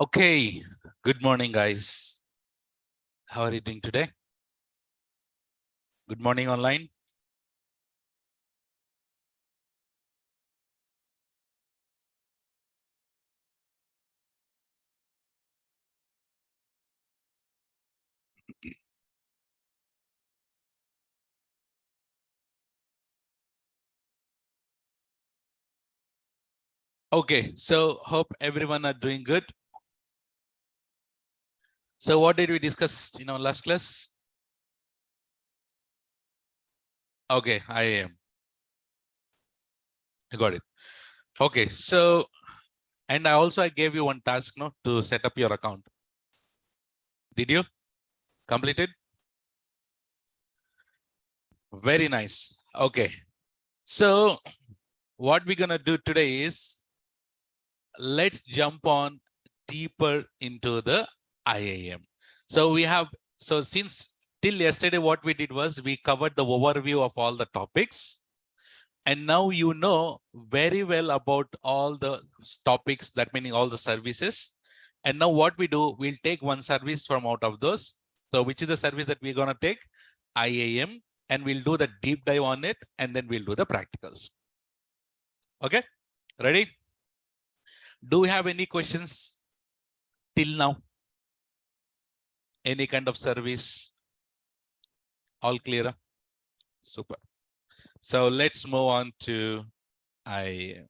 Okay, good morning, guys. How are you doing today? Good morning, online. Okay, so hope everyone are doing good. So what did we discuss in our last class? Okay, I am. I got it. Okay, so, and I gave you one task, no, to set up your account. Did you complete it? Very nice. Okay, so what we're gonna do today is let's jump on deeper into the IAM. So we have, so since till yesterday, what we did was we covered the overview of all the topics. And now you know very well about all the topics, that meaning all the services. And now what we do, we'll take one service from out of those. So which is the service that we're gonna take? IAM, and we'll do the deep dive on it, and then we'll do the practicals. Okay, ready? Do we have any questions till now? Any kind of service? All clear? Super. So let's move on to IAM.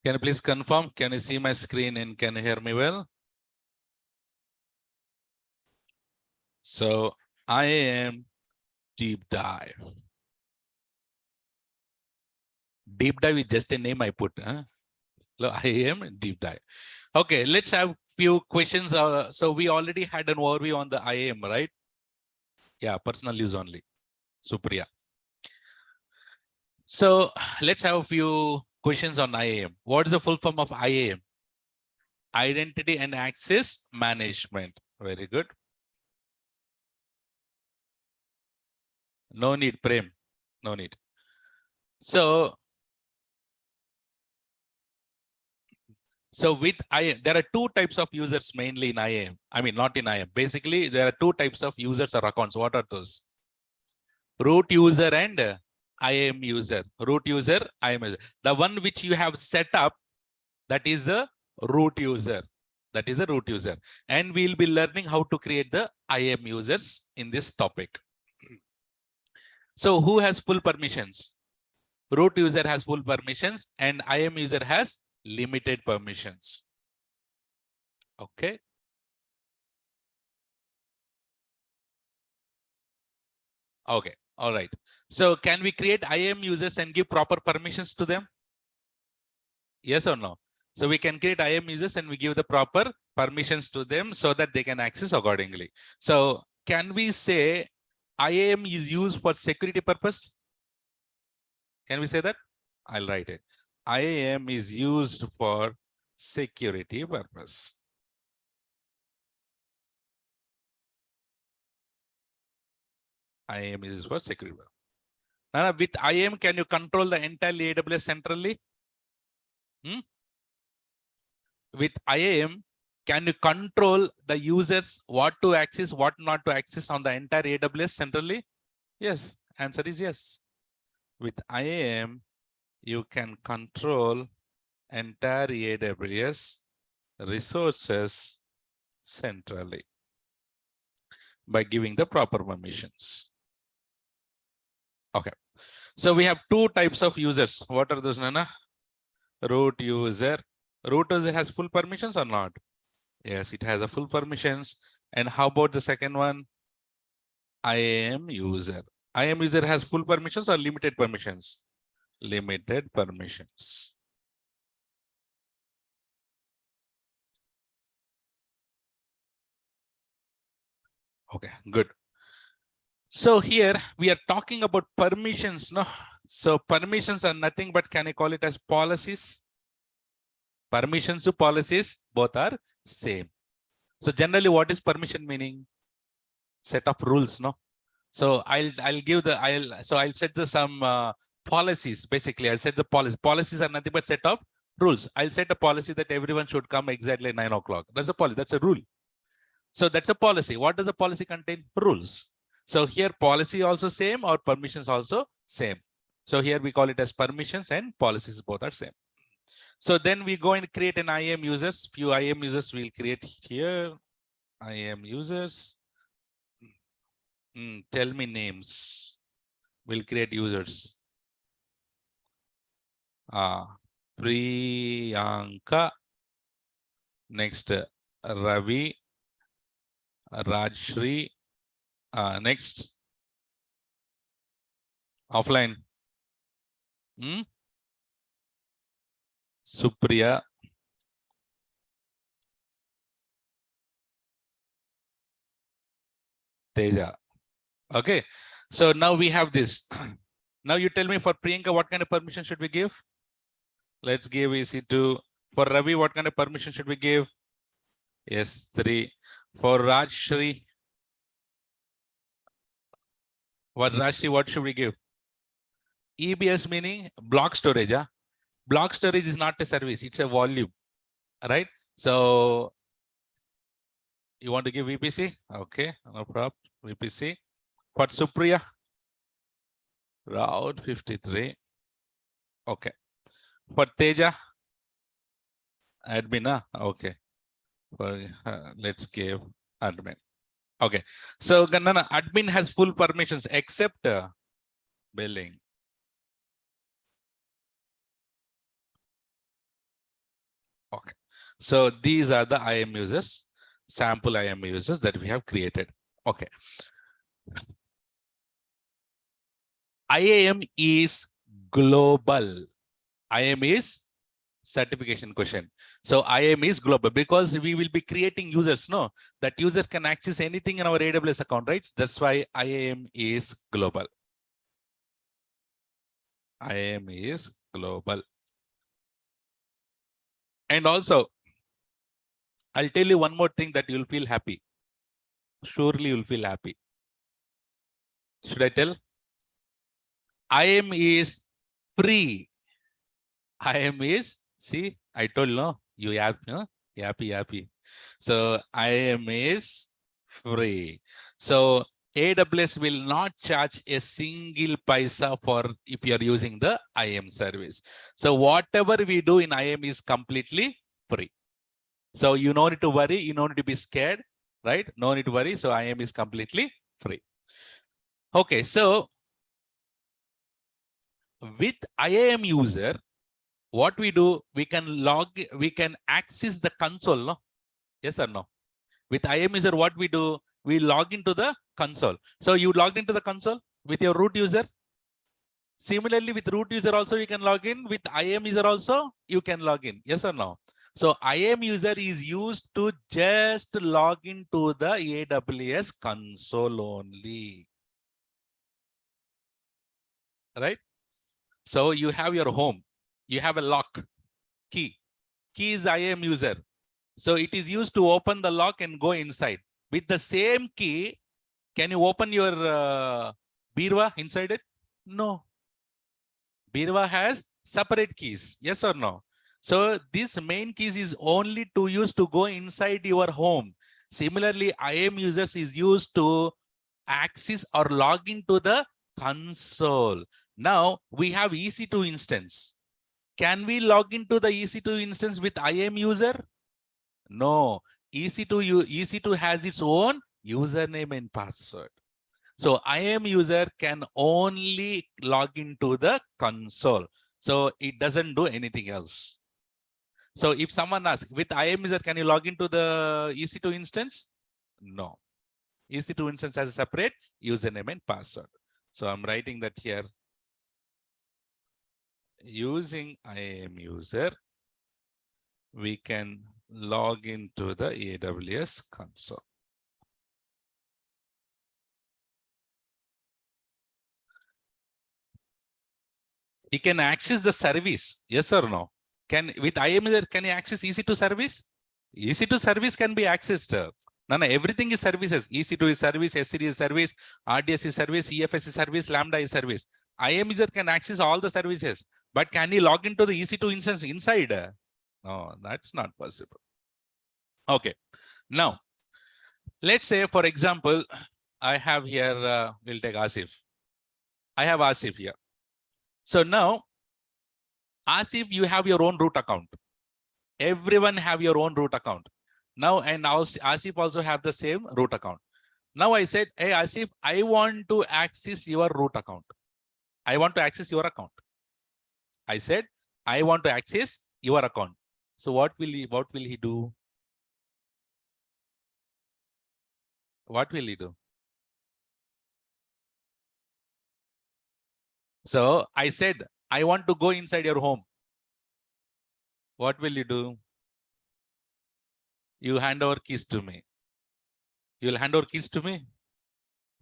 Can you please confirm? Can you see my screen and can you hear me well? So IAM deep dive. Deep dive is just a name I put. Huh? IAM deep dive. Okay, let's have few questions. So we already had an overview on the IAM, right? Yeah, personal use only. Supriya. So let's have a few questions on IAM. What is the full form of IAM? Identity and access management. Very good. No need, Prem. No need. So with IAM, there are two types of users mainly in IAM. I mean, not in IAM. Basically, there are two types of users or accounts. What are those? Root user and IAM user. Root user, IAM user. The one which you have set up, that is the root user. That is the root user. And we'll be learning how to create the IAM users in this topic. So who has full permissions? Root user has full permissions and IAM user has limited permissions. Okay. Okay. All right. So can we create IAM users and give proper permissions to them? Yes or no? So we can create IAM users and we give the proper permissions to them so that they can access accordingly. So can we say IAM is used for security purpose? Can we say that? I'll write it. IAM is used for security purpose. IAM is used for security purpose. Now, with IAM, can you control the entire AWS centrally? With IAM, can you control the users what to access, what not to access on the entire AWS centrally? Yes, answer is yes. With IAM, you can control entire AWS resources centrally by giving the proper permissions. Okay, so we have two types of users. What are those, Nana? Root user. Root user has full permissions or not? Yes, it has a full permissions. And how about the second one? IAM user. IAM user has full permissions or limited permissions? Limited permissions. Okay, good. So here we are talking about permissions, no? So permissions are nothing but, can I call it as policies? Permissions to policies, both are same. So generally, what is permission meaning? Set of rules, no? So I'll set the some policies. Basically, I'll set the policy. Policies are nothing but set of rules. I'll set a policy that everyone should come exactly 9 o'clock. That's a policy. That's a rule. So that's a policy. What does a policy contain? Rules. So here policy also same or permissions also same. So here we call it as permissions and policies both are same. So then we go and create an IAM users. Few IAM users we'll create here. IAM users. Tell me names. We'll create users. Priyanka. Next, Ravi. Rajshri. Next. Offline. Supriya. Teja. Okay. So now we have this. Now you tell me for Priyanka, what kind of permission should we give? Let's give EC2. For Ravi, what kind of permission should we give? S3. For Rajshri. What should we give? EBS meaning block storage. Block storage is not a service, it's a volume. Right? So you want to give VPC? Okay, no problem. VPC. For Supriya, Route 53. Okay. For Teja, admin. Okay. For let's give admin. Okay. So admin has full permissions except billing. Okay. So these are the IAM users, sample IAM users that we have created. Okay. IAM is global. IAM is certification question. So IAM is global because we will be creating users, no? That users can access anything in our AWS account, right? That's why IAM is global. IAM is global. And also, I'll tell you one more thing that you'll feel happy. Surely you'll feel happy. Should I tell? IAM is free. IAM is, see, I told no, you happy, no? Happy. So IAM is free. So AWS will not charge a single paisa for if you are using the IAM service. So whatever we do in IAM is completely free. So you don't need to worry, you don't need to be scared, right? No need to worry. So IAM is completely free. Okay, so with IAM user, what we do, we can access the console, no? Yes or no? With IAM user, what we do, we log into the console. So you logged into the console with your root user. Similarly, with root user also you can log in. With IAM user also you can log in. Yes or no? So IAM user is used to just log into the AWS console only. Right? So you have your home. You have a lock, key. Key is IAM user. So it is used to open the lock and go inside. With the same key, can you open your Birva inside it? No. Birva has separate keys. Yes or no? So this main keys is only to use to go inside your home. Similarly, IAM users is used to access or log into the console. Now we have EC2 instance. Can we log into the EC2 instance with IAM user? No. EC2 has its own username and password. So IAM user can only log into the console. So it doesn't do anything else. So if someone asks, with IAM user, can you log into the EC2 instance? No. EC2 instance has a separate username and password. So I'm writing that here. Using IAM user, we can log into the AWS console. He can access the service, yes or no? With IAM user, can you access EC2 service? EC2 service can be accessed. No, everything is services. EC2 is service, S3 is service, RDS is service, EFS is service, Lambda is service. IAM user can access all the services, but can he log into the EC2 instance inside? No, that's not possible. Okay. Now, let's say, for example, I have here, we'll take Asif. I have Asif here. So now, Asif, you have your own root account. Everyone have your own root account. Now, and Asif also have the same root account. Now I said, hey, Asif, I want to access your root account. I want to access your account. I said, I want to access your account. So what will he do? What will he do? So I said, I want to go inside your home. What will you do? You hand over keys to me. You'll hand over keys to me?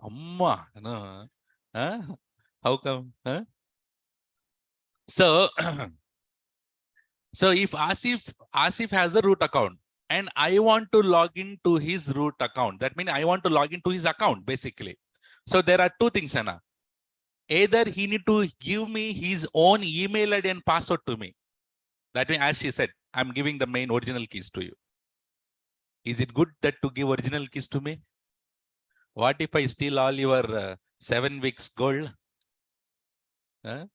Amma, no. Huh? How come? Huh? So, so if Asif has a root account and I want to log into his root account, that means I want to log into his account basically. So there are two things, Anna. Either he need to give me his own email ID and password to me. That means, as she said, I'm giving the main original keys to you. Is it good that to give original keys to me? What if I steal all your 7 weeks gold? Huh?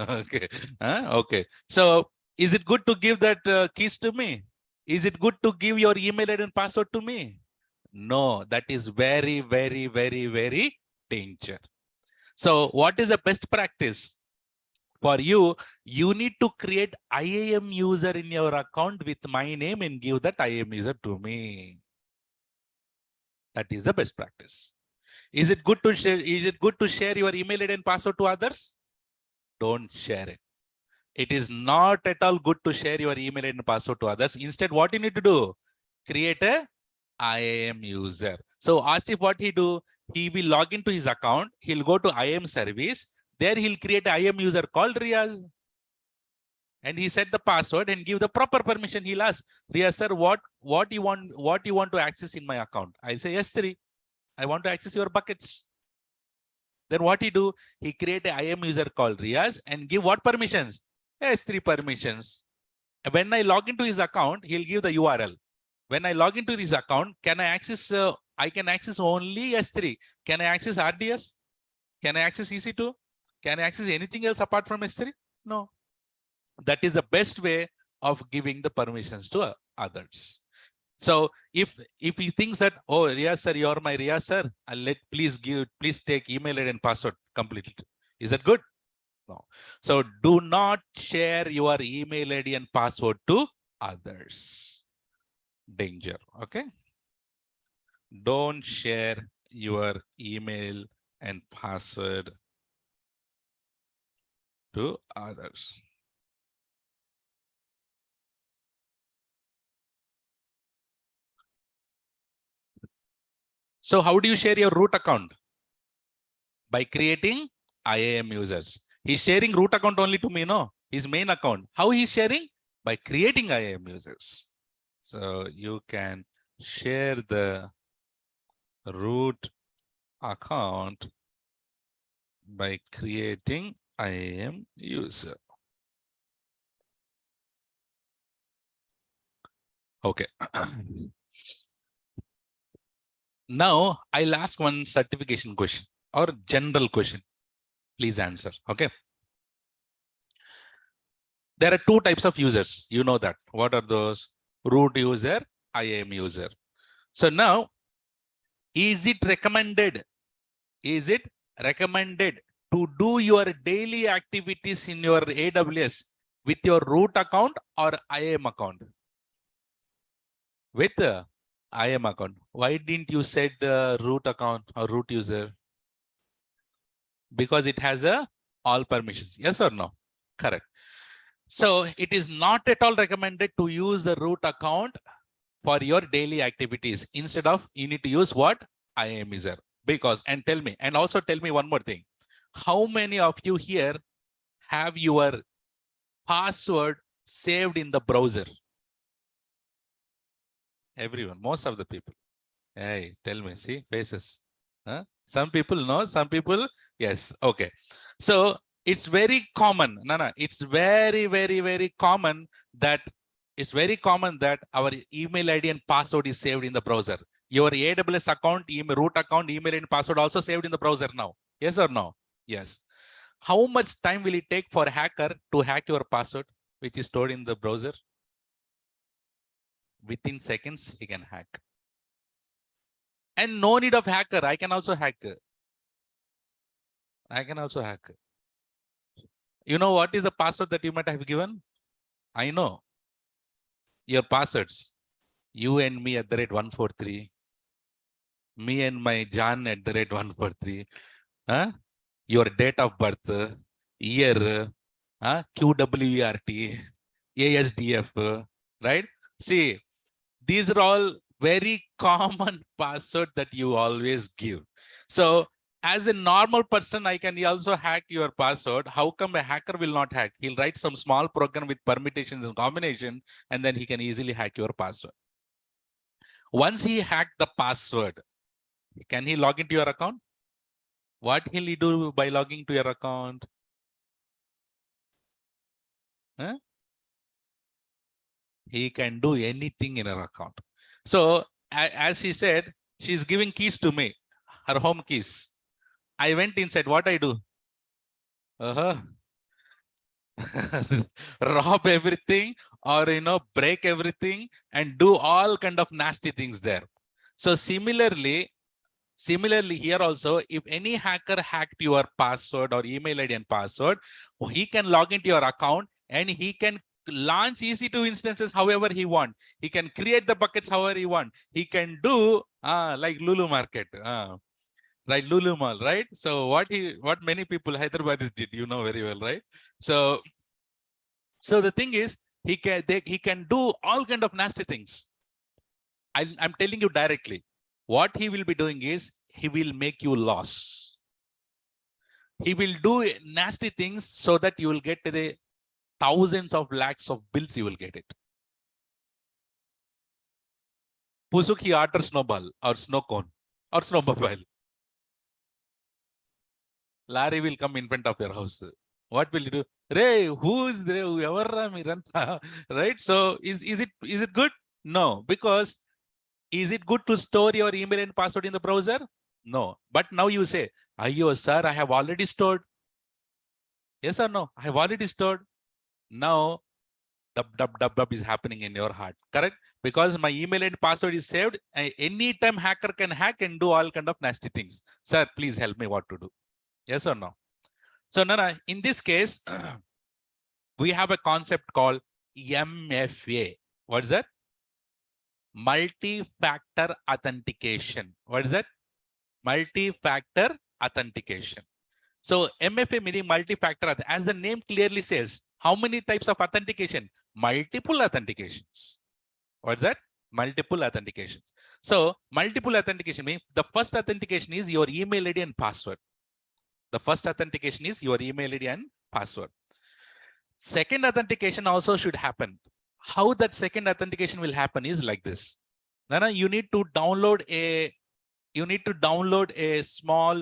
Okay. Okay. So is it good to give that keys to me? Is it good to give your email ID and password to me? No, that is very, very, very, very danger. So what is the best practice? For you, you need to create IAM user in your account with my name and give that IAM user to me. That is the best practice. Is it good to share? Is it good to share your email ID and password to others? Don't share it. It is not at all good to share your email ID and password to others. Instead, what you need to do? Create a IAM user. So Asif, what he do? He will log into his account. He'll go to IAM service. There he'll create an IAM user called Riaz. And he set the password and give the proper permission. He'll ask, Riaz sir, what you want to access in my account? I say S3. I want to access your buckets. Then what he do? He create an IAM user called Riaz and give what permissions? S3 permissions. When I log into his account, he'll give the URL. When I log into this account, can I access? I can access only S3. Can I access RDS? Can I access EC2? Can I access anything else apart from S3? No. That is the best way of giving the permissions to others. So if he thinks that, oh, Riaz sir, you're my Riaz sir, please take email ID and password completely. Is that good? No. So do not share your email ID and password to others. Danger. Okay. Don't share your email and password to others. So how do you share your root account? By creating IAM users. He's sharing root account only to me, no? His main account. How he's sharing? By creating IAM users. So you can share the root account by creating IAM user. Okay. Now I'll ask one certification question or general question. Please answer. Okay. There are two types of users. You know that. What are those? Root user, IAM user. So now, is it recommended? Is it recommended to do your daily activities in your AWS with your root account or IAM account? With IAM account. Why didn't you set root account or root user? Because it has all permissions. Yes or no? Correct. So it is not at all recommended to use the root account for your daily activities. Instead of, you need to use what? IAM user. Because, and also tell me one more thing. How many of you here have your password saved in the browser? Everyone, most of the people. Hey, tell me, see, faces. Huh? Some people know, some people, yes. Okay. So it's very common. No, it's very, very, very common that our email ID and password is saved in the browser. Your AWS account, email, root account, email and password also saved in the browser now. Yes or no? Yes. How much time will it take for a hacker to hack your password, which is stored in the browser? Within seconds, he can hack. And no need of hacker. I can also hack. You know what is the password that you might have given? I know your passwords. You and me at the rate 143. Me and my John at the rate 143. Huh? Your date of birth, year, QWERT, ASDF, right? See, these are all very common password that you always give. So as a normal person, I can also hack your password. How come a hacker will not hack? He'll write some small program with permutations and combination, and then he can easily hack your password. Once he hacked the password, can he log into your account? What will he do by logging to your account? Huh? He can do anything in her account. So as she said, she's giving keys to me, her home keys. I went inside. What I do? Rob everything, or break everything and do all kind of nasty things there. So similarly here also, if any hacker hacked your password or email ID and password, he can log into your account and he can launch EC2 instances however he want. He can create the buckets however he want. He can do like Lulu Market. Right, Lulu Mall, right? So what many people Hyderabadis did, very well, right? So the thing is, he can do all kind of nasty things. I'm telling you directly. What he will be doing is he will make you lose. He will do nasty things so that you will get the thousands of lakhs of bills. You will get it. Pusuk, he orders snowball or snow cone or snowmobile. Larry will come in front of your house. What will you do? Ray, who is there? Right? So is it good? No, because is it good to store your email and password in the browser? No. But now you say, Ayyo, sir, I have already stored. Yes or no? I have already stored. Now, dub is happening in your heart. Correct? Because my email and password is saved. Anytime hacker can hack and do all kind of nasty things. Sir, please help me what to do. Yes or no? So, Nana, in this case, we have a concept called MFA. What is that? Multi-factor authentication. What is that? Multi-factor authentication. So MFA meaning multi-factor, as the name clearly says, how many types of authentication? Multiple authentications. What is that? Multiple authentications. So multiple authentication means the first authentication is your email ID and password. The first authentication is your email ID and password. Second authentication also should happen. How that second authentication will happen is like this. Nana, you need to download a small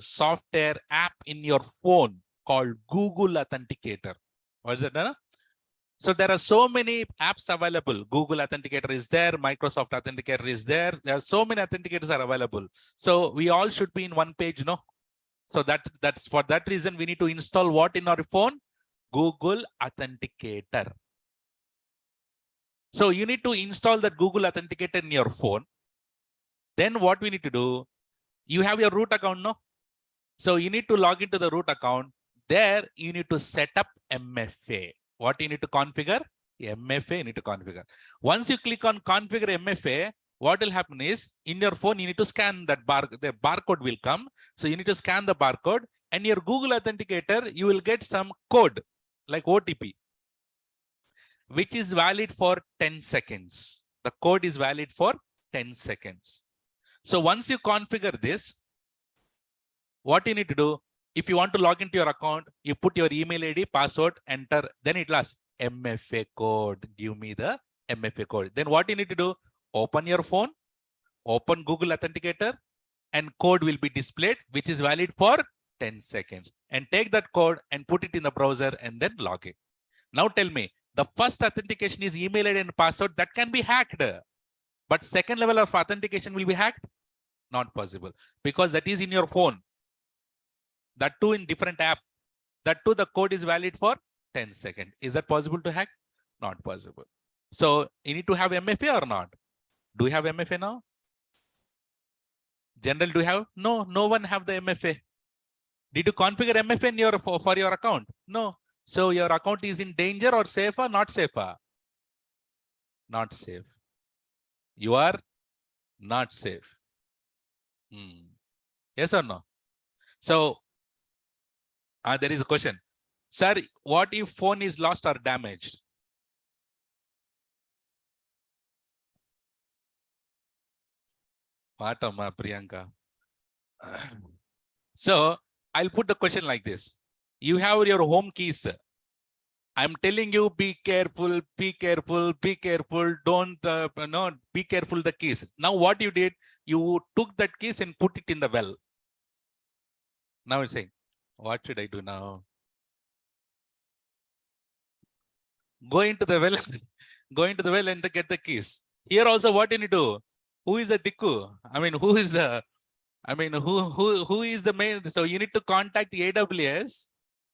software app in your phone called Google Authenticator. What is it, Nana? So there are so many apps available. Google Authenticator is there. Microsoft Authenticator is there. There are so many authenticators are available. So we all should be in one page, no? So that's for that reason we need to install what in our phone? Google Authenticator. So you need to install that Google Authenticator in your phone. Then what we need to do, you have your root account, no? So you need to log into the root account. There you need to set up MFA. What you need to configure? MFA you need to configure. Once you click on configure MFA, what will happen is in your phone, you need to scan that the barcode will come. So you need to scan the barcode, and your Google Authenticator, you will get some code like OTP, which is valid for 10 seconds. The code is valid for 10 seconds. So once you configure this, what you need to do, If you want to log into your account, you put your email ID, password, enter, then it asks MFA code. Give me the MFA code. Then what you need to do? Open your phone, open Google Authenticator, and code will be displayed, which is valid for 10 seconds. And take that code and put it in the browser and then log in. Now tell me, the first authentication is email ID and password that can be hacked. But second level of authentication will be hacked? Not possible, because that is in your phone. That too in different app. That too the code is valid for 10 seconds. Is that possible to hack? Not possible. So you need to have MFA or not? Do you have MFA now? General, do you have? No, no one have the MFA. Did you configure MFA in your for your account? No. So your account is in danger or safer? Not safer. Not safe. You are not safe. Yes or no? So there is a question. Sir, what if phone is lost or damaged? What am I, Priyanka? So I'll put the question like this. You have your home keys. I'm telling you, be careful, be careful, be careful. Don't, be careful the keys. Now what you did, you took that keys and put it in the well. Now you're saying, what should I do now? Go into the well, go into the well and get the keys. Here also, what do you do? Who is the Dikku? I mean, who is the, who is the main? So you need to contact AWS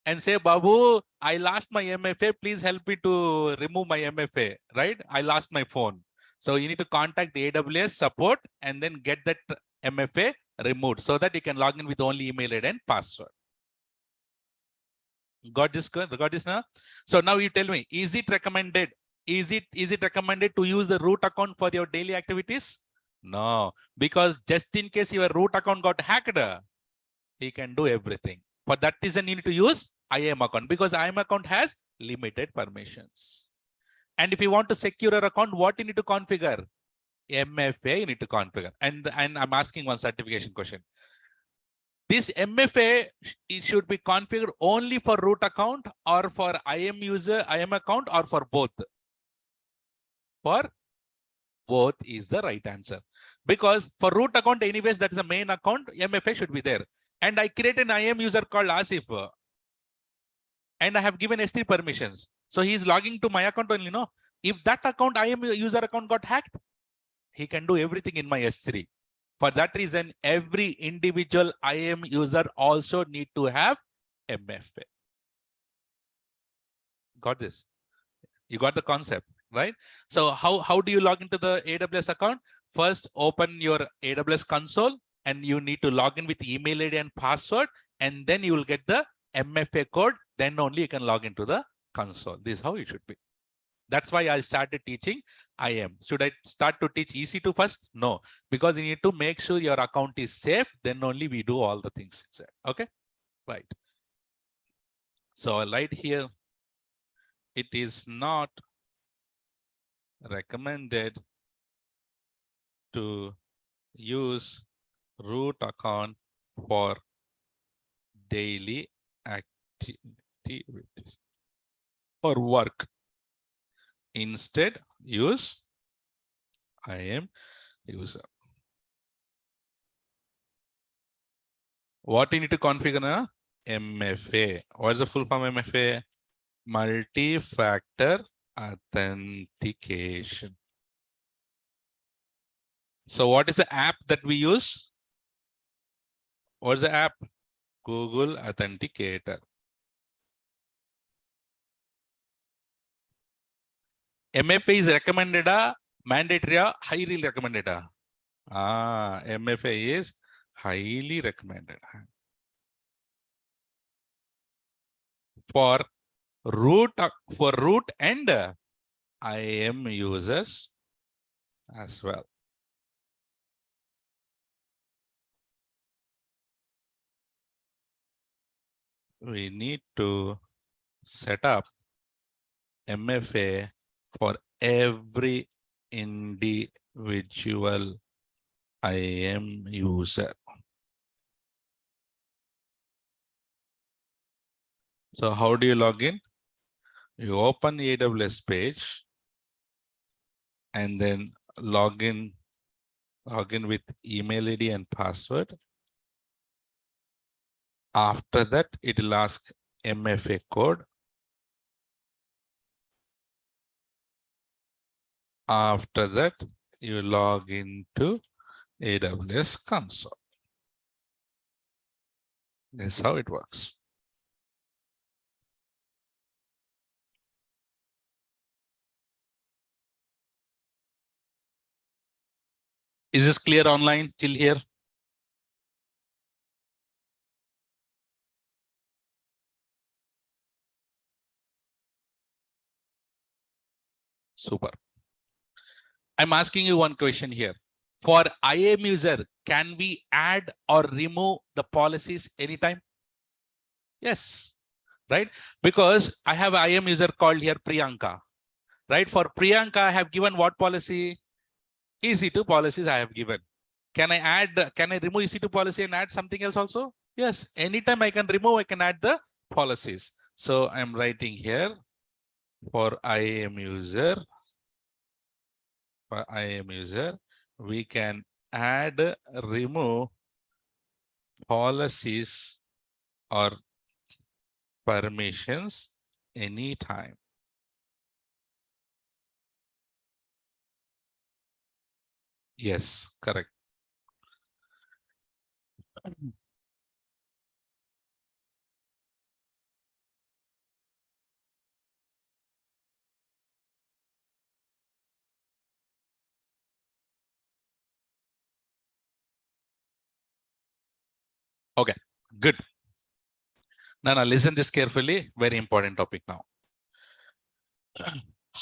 and say, Babu, I lost my MFA. Please help me to remove my MFA, right? I lost my phone. So you need to contact AWS support and then get that MFA removed so that you can log in with only email ID and password. Got this? Got this now? So now you tell me, is it recommended? Is it recommended to use the root account for your daily activities? No, because just in case your root account got hacked, he can do everything. For that reason, you need to use IAM account because IAM account has limited permissions. And if you want to secure your account, what you need to configure? MFA you need to configure. And I'm asking one certification question. This MFA it should be configured only for root account or for IAM user, IAM account, or for both? For both is the right answer. Because for root account, anyways, that's the main account, MFA should be there. And I create an IAM user called Asif. And I have given S3 permissions. So he's logging to my account only, no? If that account, IAM user account got hacked, he can do everything in my S3. For that reason, every individual IAM user also need to have MFA. Got this? You got the concept, right? So how do you log into the AWS account? First, open your AWS console and you need to log in with email ID and password, and then you will get the MFA code. Then only you can log into the console. This is how it should be. That's why I started teaching IAM. Should I start to teach EC2 first? No, because you need to make sure your account is safe. Then only we do all the things inside. Okay, right. So right here, it is not recommended to use root account for daily activities or work. Instead, use IAM user. What you need to configure now? MFA. What is the full form MFA? Multi-factor authentication. So what is the app that we use? What's the app? Google Authenticator. MFA is recommended, mandatory, highly recommended. MFA is highly recommended. For root and IAM users as well. We need to set up MFA for every individual IAM user. So how do you log in? You open AWS page and then log in with email ID and password. After that, it will ask MFA code. After that, you log into AWS console. That's how it works. Is this clear online till here? Super. I'm asking you one question here. For IAM user, can we add or remove the policies anytime? Yes, right? Because I have an IAM user called here Priyanka, right? For Priyanka, I have given what policy? EC2 policies I have given. Can I remove EC2 policy and add something else also? Yes, anytime I can remove, I can add the policies. So I'm writing here for IAM user, we can add, remove policies or permissions anytime. Yes, correct. Okay, good. Now listen this carefully. Very important topic now.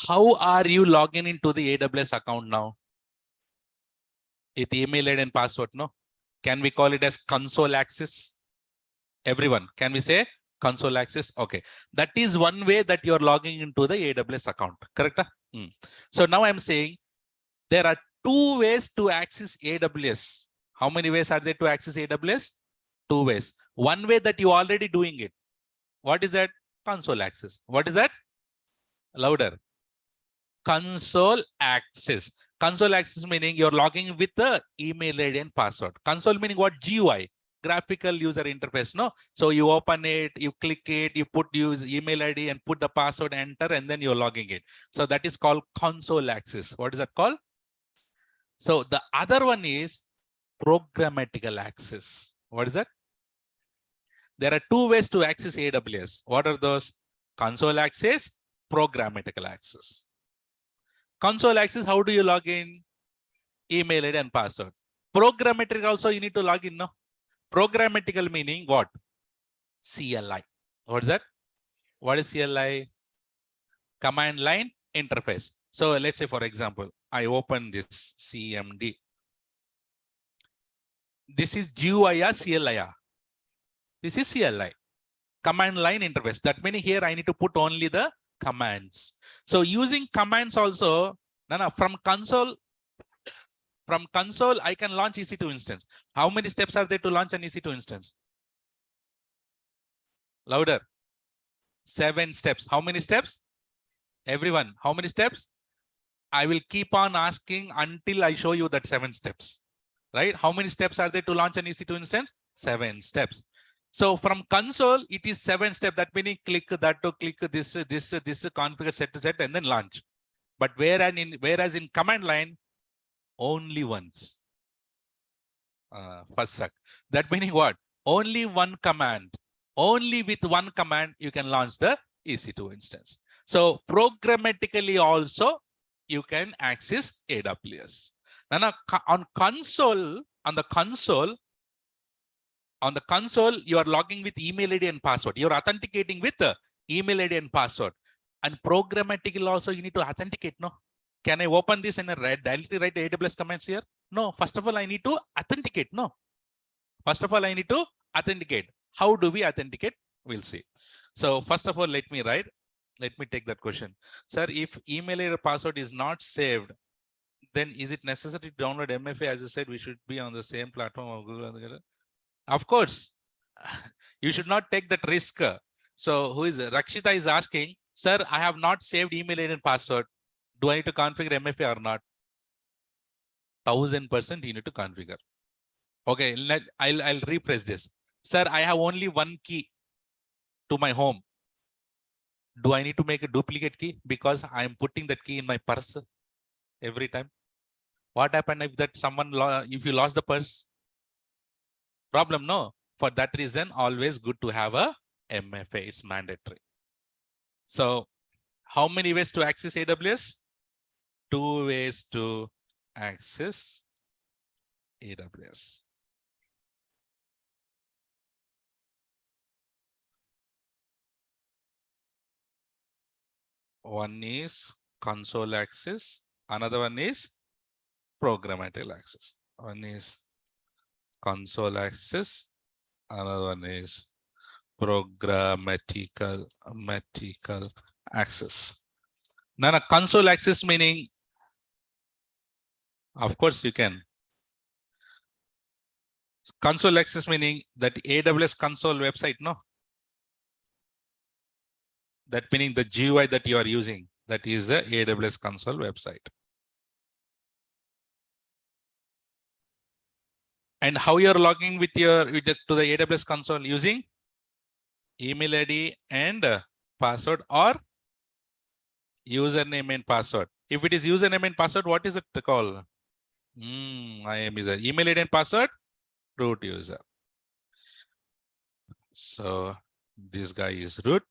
How are you logging into the AWS account now? With email ID and password, no? Can we call it as console access? Everyone, can we say console access? Okay, that is one way that you're logging into the AWS account, correct? So now I'm saying there are two ways to access AWS. How many ways are there to access AWS? Two ways. One way that you already doing it. What is that? Console access. What is that? Louder. Console access. Console access meaning you're logging with the email ID and password. Console meaning what? GUI, graphical user interface, no? So you open it, you click it, you put use email ID and put the password, enter, and then you're logging it. So that is called console access. What is that called? So the other one is programmatical access. What is that? There are two ways to access AWS. What are those? Console access, programmatical access. Console access, how do you log in? Email ID and password. Programmatic also you need to log in, no? Programmatical meaning what? CLI. What is that? What is CLI? Command line interface. So let's say, for example, I open this CMD. This is GUI or CLI? This is CLI. Command line interface. That means here I need to put only the commands. So using commands also, from console, I can launch EC2 instance. How many steps are there to launch an EC2 instance? Louder. 7 steps. How many steps? Everyone, how many steps? I will keep on asking until I show you that 7 steps. Right? How many steps are there to launch an EC2 instance? 7 steps. So from console, it is 7 steps. That meaning click that to click this, configure, set, and then launch. But whereas in command line, only once. First suck. That meaning what? Only one command. Only with one command you can launch the EC2 instance. So programmatically also you can access AWS. Now on the console, you are logging with email ID and password. You're authenticating with the email ID and password. And programmatically also you need to authenticate, no? Can I open this and directly write AWS commands here? No. First of all, I need to authenticate, no? First of all, I need to authenticate. How do we authenticate? We'll see. So first of all, let me take that question. Sir, if email ID or password is not saved, then is it necessary to download MFA? As I said, we should be on the same platform of Google. Of course, you should not take that risk. So who is Rakshita is asking, sir, I have not saved email ID and password. Do I need to configure MFA or not? 1000% you need to configure. Okay, I'll rephrase this. Sir, I have only one key to my home. Do I need to make a duplicate key because I am putting that key in my purse every time? What happened if that if you lost the purse? Problem, no. For that reason, always good to have a MFA. It's mandatory. So how many ways to access AWS? 2 ways to access AWS. One is console access. Another one is programmatic access. One is console access. Another one is programmatical access. Now, console access meaning, of course, you can. Console access meaning that AWS console website, no? That meaning the GUI that you are using, that is the AWS console website. And how you're logging with to the AWS console using email ID and password or username and password. If it is username and password, what is it called? I am user. Email ID and password, root user. So this guy is root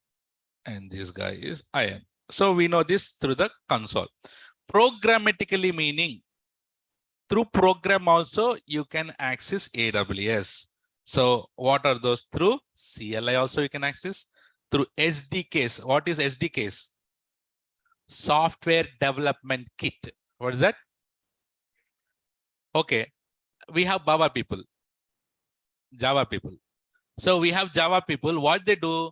and this guy is IAM. So we know this through the console. Programmatically meaning through program also you can access AWS. So what are those? Through CLI also you can access. Through SDKs. What is SDKs? Software Development Kit. What is that? Okay, we have Java people. So we have Java people. What they do,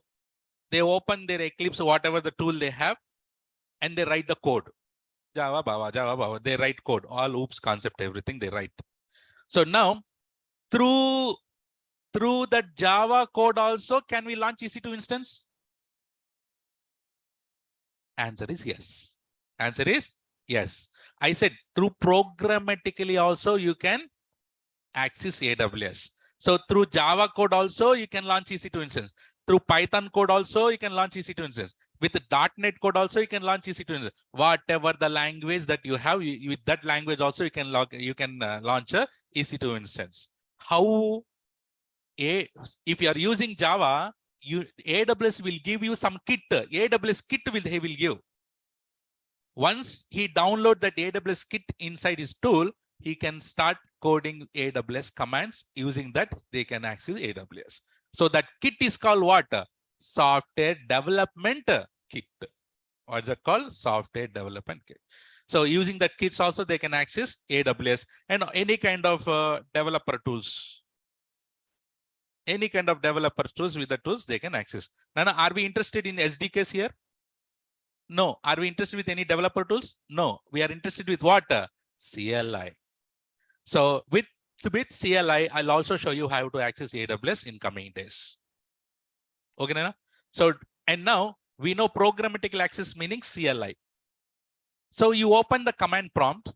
they open their Eclipse, whatever the tool they have, and they write the code. Java. They write code. All oops concept, everything they write. So now, through that Java code also, can we launch EC2 instance? Answer is yes. Answer is yes. I said through programmatically also you can access AWS. So through Java code also you can launch EC2 instance. Through Python code also you can launch EC2 instance. With .NET code also you can launch EC2 instance. Whatever the language that you have, with that language also you can launch a EC2 instance. How? If you are using Java, AWS will give you some kit. AWS kit he will give. Once he download that AWS kit inside his tool, he can start coding AWS commands. Using that, they can access AWS. So that kit is called what? Software Development Kit. What is that called? Software Development Kit. So using that kits also, they can access AWS and any kind of developer tools. Any kind of developer tools, with the tools they can access. Now, are we interested in SDKs here? No. Are we interested with any developer tools? No. We are interested with what? CLI. So with CLI, I'll also show you how to access AWS in coming days. Okay, Nana? So, and now we know programmatic access meaning CLI. So you open the command prompt.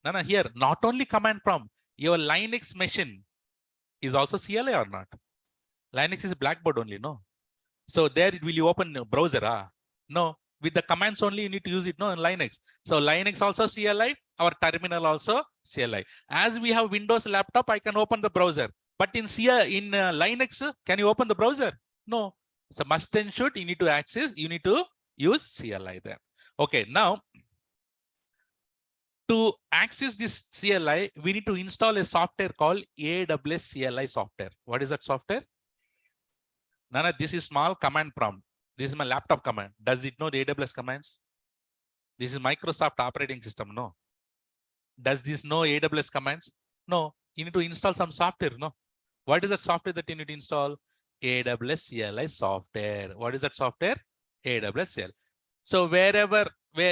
Nana, here, not only command prompt, your Linux machine is also CLI or not? Linux is Blackboard only, no? So there, will you open a browser? No. With the commands only, you need to use it, no, in Linux. So Linux also CLI, our terminal also CLI. As we have Windows laptop, I can open the browser. But in Linux, can you open the browser? No. So must and should, you need to access, you need to use CLI there. Okay, now, to access this CLI, we need to install a software called AWS CLI software. What is that software? Nana, this is small command prompt. This is my laptop command. Does it know the AWS commands? This is Microsoft operating system. No. Does this know AWS commands? No. You need to install some software. No. What is that software that you need to install? AWS CLI software. What is that software? AWS CLI. So where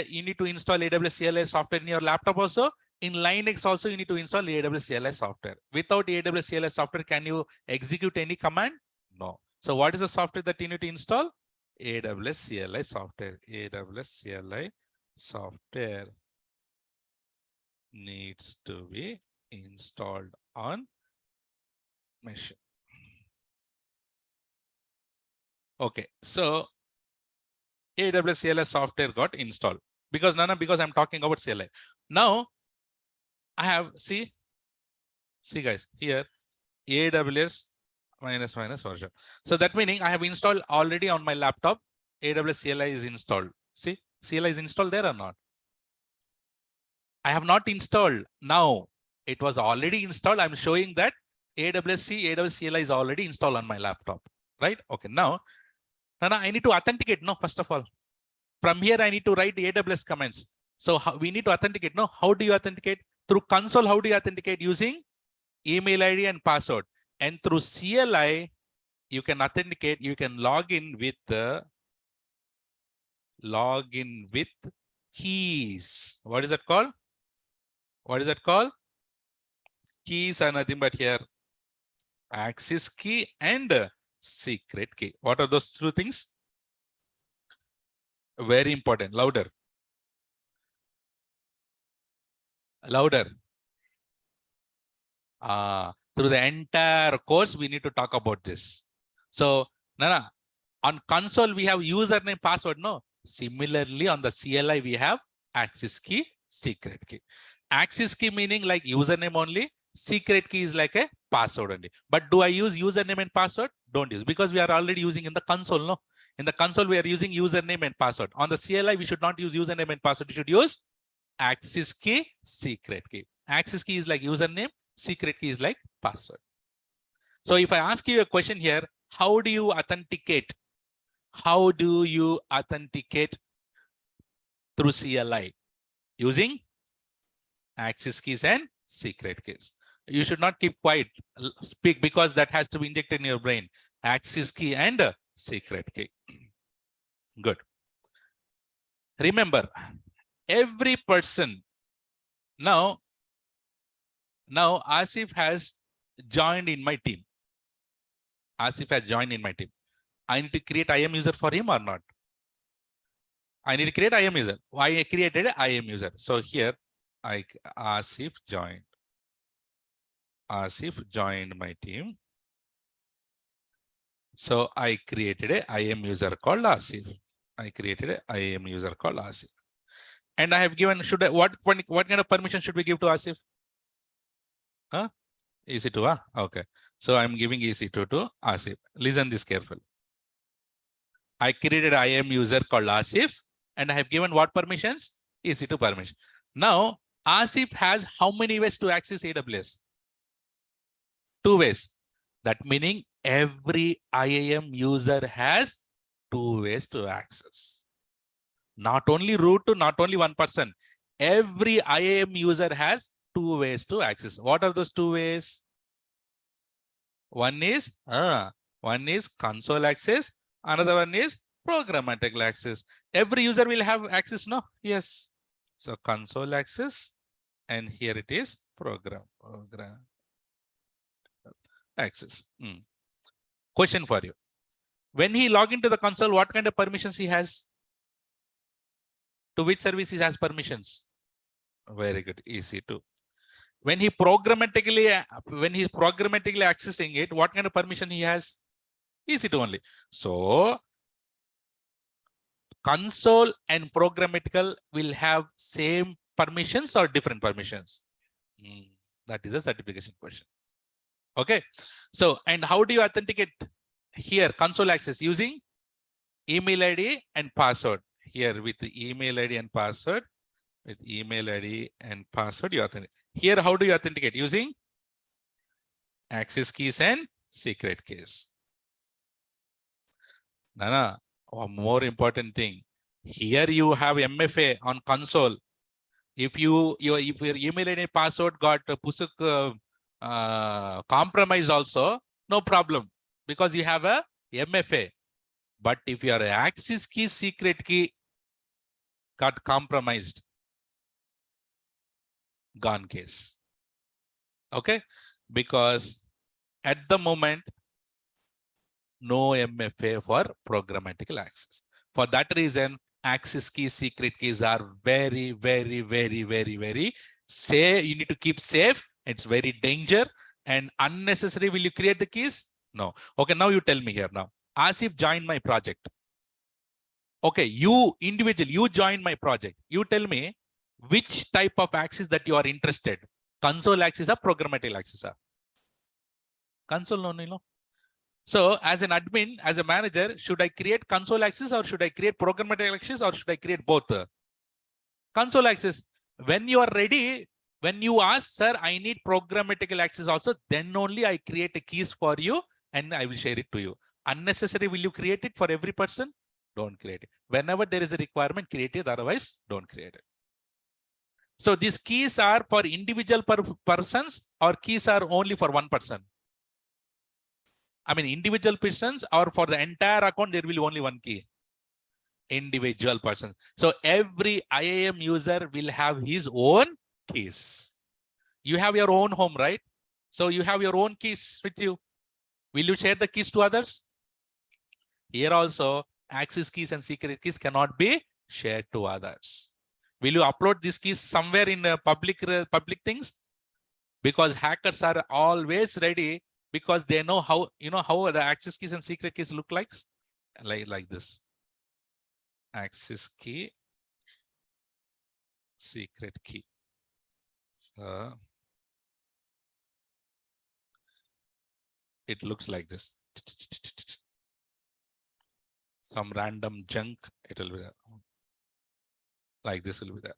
you need to install AWS CLI software in your laptop also, in Linux also you need to install AWS CLI software. Without AWS CLI software, can you execute any command? No. So what is the software that you need to install? AWS CLI software. AWS CLI software needs to be installed on machine. Okay, so AWS CLI software got installed because because I'm talking about CLI. Now I have see guys here AWS minus version. So that meaning I have installed already on my laptop. AWS CLI is installed. See, CLI is installed there or not? I have not installed. Now it was already installed. I'm showing that AWS CLI is already installed on my laptop, right? Okay, now I need to authenticate. No, first of all, from here I need to write the AWS commands. So we need to authenticate. No, how do you authenticate? Through console, how do you authenticate? Using email ID and password. And through CLI, you can authenticate. You can log in with keys. What is that called? What is that called? Keys are nothing but here access key and secret key. What are those two things? Very important. Louder. Louder. Through the entire course, we need to talk about this. So, Nana, on console, we have username, password. No. Similarly, on the CLI, we have access key, secret key. Access key meaning like username only. Secret key is like a password only. But do I use username and password? Don't use, because we are already using in the console. No. In the console, we are using username and password. On the CLI, we should not use username and password. We should use access key, secret key. Access key is like username. Secret key is like password. So if I ask you a question here, how do you authenticate? How do you authenticate through CLI? Using access keys and secret keys. You should not keep quiet. Speak, because that has to be injected in your brain. Access key and secret key. Good. Remember, every person now Asif has joined in my team. Asif has joined in my team. I need to create IAM user for him or not? I need to create IAM user. I created an IAM user. So here, Asif joined. Asif joined my team. So I created an IAM user called Asif. I created an IAM user called Asif. And I have given, what kind of permission should we give to Asif? Huh? EC2, huh? Okay. So I'm giving EC2 to Asif. Listen this carefully. I created an IAM user called Asif, and I have given what permissions? EC2 permission. Now, Asif has how many ways to access AWS? 2 ways. That meaning every IAM user has 2 ways to access. Not only root to not only one person. Every IAM user has 2 ways to access. What are those 2 ways? One is console access. Another one is programmatic access. Every user will have access, no? Yes. So console access, and here it is program access. Question for you. When he log into the console, what kind of permissions he has? To which service he has permissions? Very good. EC2. When he's programmatically accessing it, what kind of permission he has? EC2 only. So console and programmatical will have same permissions or different permissions? That is a certification question. Okay. So, and how do you authenticate here? Console access using email ID and password. Here with the email ID and password. With email ID and password, you authenticate. Here, how do you authenticate? Using access keys and secret keys. Nana, one more important thing. Here you have MFA on console. If your email ID and password got compromised also, no problem, because you have a MFA. But if your access key, secret key got compromised, gone case. Okay, because at the moment no MFA for programmatical access. For that reason, access keys, secret keys are very, very, very, very, very safe. You need to keep safe. It's very danger and unnecessary. Will you create the keys? No. Okay, now you tell me here now. Asif joined my project. Okay, you individual, you joined my project. You tell me which type of access that you are interested. Console access or programmatic access? Console only, no? So as an admin, as a manager, should I create console access or should I create programmatic access or should I create both? Console access. When you are ready, when you ask, sir, I need programmatic access also, then only I create a keys for you and I will share it to you. Unnecessary, will you create it for every person? Don't create it. Whenever there is a requirement, create it. Otherwise, don't create it. So these keys are for individual persons or keys are only for one person? I mean, individual persons or for the entire account, there will be only one key. Individual persons. So every IAM user will have his own keys. You have your own home, right? So you have your own keys with you. Will you share the keys to others? Here also, access keys and secret keys cannot be shared to others. Will you upload these keys somewhere in public things? Because hackers are always ready, because they know how, how the access keys and secret keys look like this. Access key, secret key. It looks like this. Some random junk, it will be there. Like this will be there.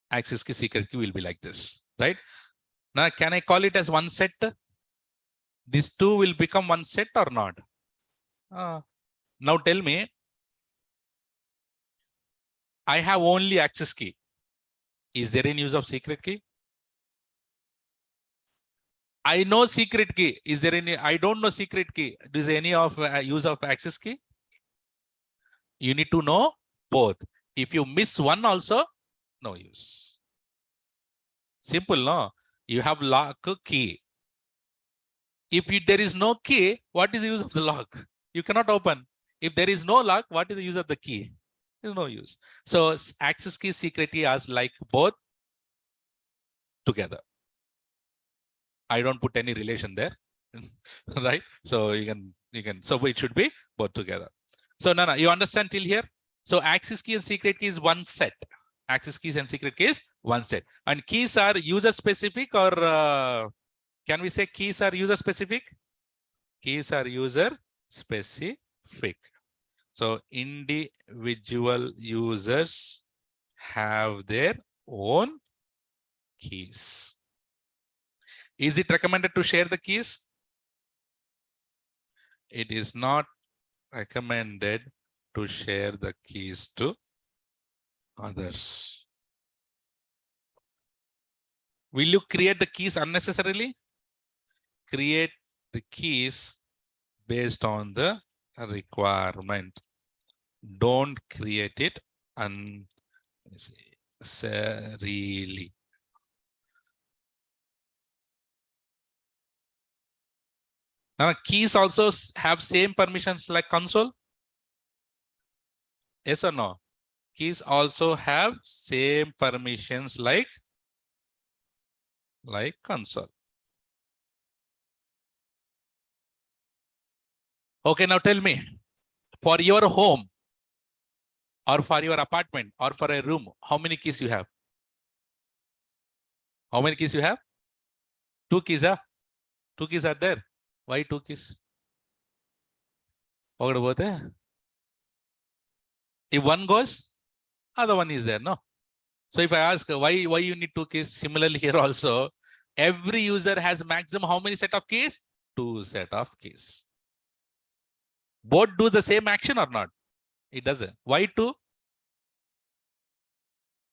Access key, secret key will be like this, right? Now, can I call it as one set? These two will become one set or not? Now tell me, I have only access key. Is there any use of secret key? I know secret key. Is there any? I don't know secret key. Is there any of use of access key? You need to know both. If you miss one also, no use. Simple, no? You have lock key. If there is no key, what is the use of the lock? You cannot open. If there is no lock, what is the use of the key? There's no use. So access key, secret key are like both together. I don't put any relation there, right? So you can. So it should be both together. So no, you understand till here? So access key and secret key is one set. Access keys and secret keys one set. And keys are user specific, or can we say keys are user specific? Keys are user specific. So individual users have their own keys. Is it recommended to share the keys? It is not recommended to share the keys to others. Will you create the keys unnecessarily? Create the keys based on the requirement. Don't create it unnecessarily. Now, keys also have same permissions like console. Yes or no? Keys also have same permissions like console. Okay, now tell me, for your home or for your apartment or for a room, how many keys you have? How many keys you have? 2 keys, huh? 2 keys are there. Why 2 keys? If one goes, other one is there, no? So if I ask why you need 2 keys, similarly here also, every user has maximum how many set of keys? 2 set of keys. Both do the same action or not? It doesn't. Why 2?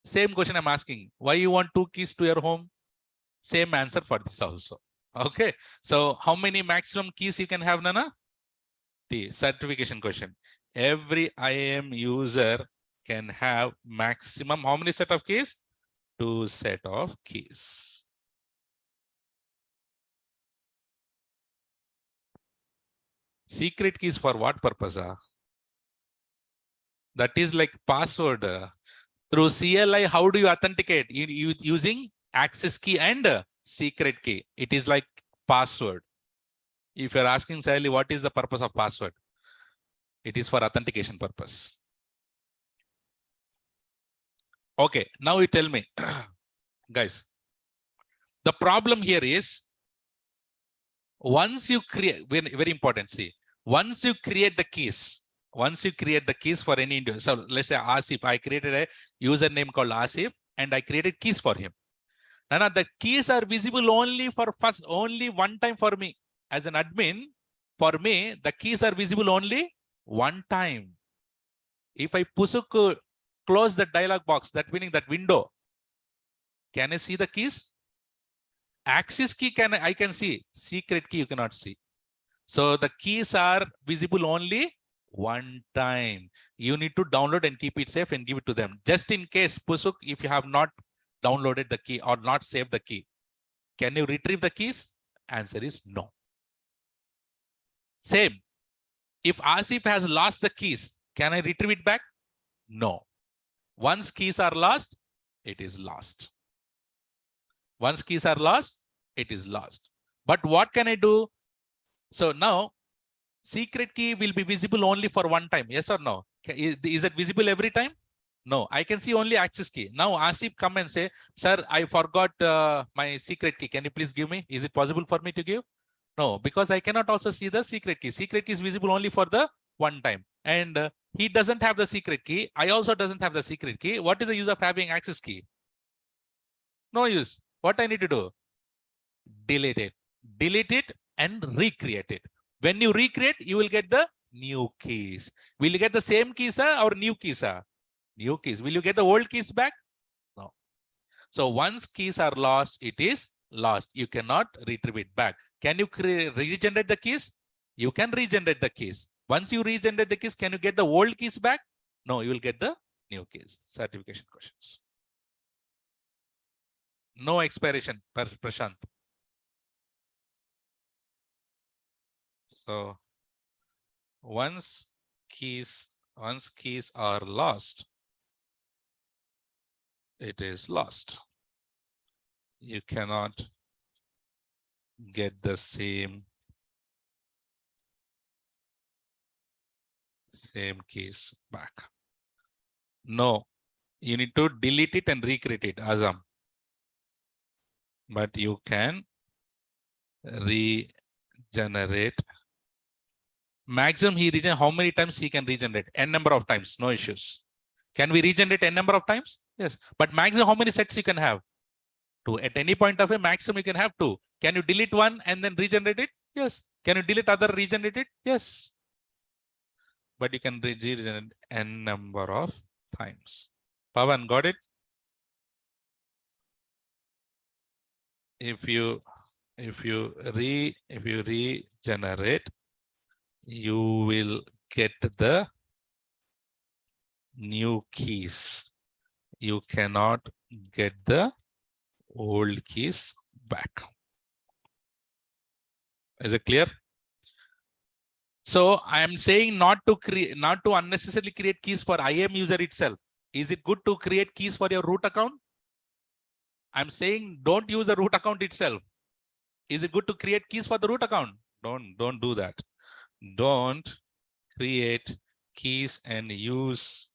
Same question I'm asking. Why you want 2 keys to your home? Same answer for this also. Okay. So how many maximum keys you can have, Nana? The certification question. Every IAM user can have maximum how many set of keys? 2 set of keys. Secret keys for what purpose? That is like password. Through CLI, how do you authenticate? Using access key and secret key. It is like password. If you're asking Sally, what is the purpose of password? It is for authentication purpose. Okay, now you tell me, guys. The problem here is, once you create, very important, see, once you create the keys for any individual. So let's say Asif, I created a username called Asif and I created keys for him. Now the keys are visible only for only one time for me. As an admin, for me, the keys are visible only one time. If I close the dialog box, that meaning that window, can I see the keys? Access key I can see. Secret key you cannot see. So the keys are visible only one time. You need to download and keep it safe and give it to them. Just in case, Pusuk, if you have not downloaded the key or not saved the key, can you retrieve the keys? Answer is no. Same. If Asif has lost the keys, can I retrieve it back? No. Once keys are lost, it is lost. Once keys are lost, it is lost. But what can I do? So now, secret key will be visible only for one time. Yes or no? Is it visible every time? No, I can see only access key. Now Asif come and say, sir, I forgot my secret key. Can you please give me? Is it possible for me to give? No, because I cannot also see the secret key. Secret key is visible only for the one time. And he doesn't have the secret key. I also doesn't have the secret key. What is the use of having access key? No use. What I need to do? Delete it. Delete it and recreate it. When you recreate, you will get the new keys. Will you get the same keys or new keys? New keys. Will you get the old keys back? No. So once keys are lost, it is lost. You cannot retrieve it back. Can you regenerate the keys? You can regenerate the keys. Once you regenerate the keys, can you get the old keys back? No, you will get the new keys. Certification questions. No expiration, Prashant. So once keys are lost, it is lost. You cannot get the same keys back. No, you need to delete it and recreate it, Azam. But you can regenerate. Maximum he regenerate, how many times he can regenerate? N number of times, no issues. Can we regenerate N number of times? Yes. But maximum how many sets you can have? 2. At any point of a maximum you can have 2. Can you delete one and then regenerate it? Yes. Can you delete other, regenerate it? Yes. But you can regenerate N number of times. Pavan, got it? If you regenerate, you will get the new keys. You cannot get the old keys back. Is it clear? So I am saying not to unnecessarily create keys for IAM user itself. Is it good to create keys for your root account? I'm saying don't use the root account itself. Is it good to create keys for the root account? Don't do that. Don't create keys and use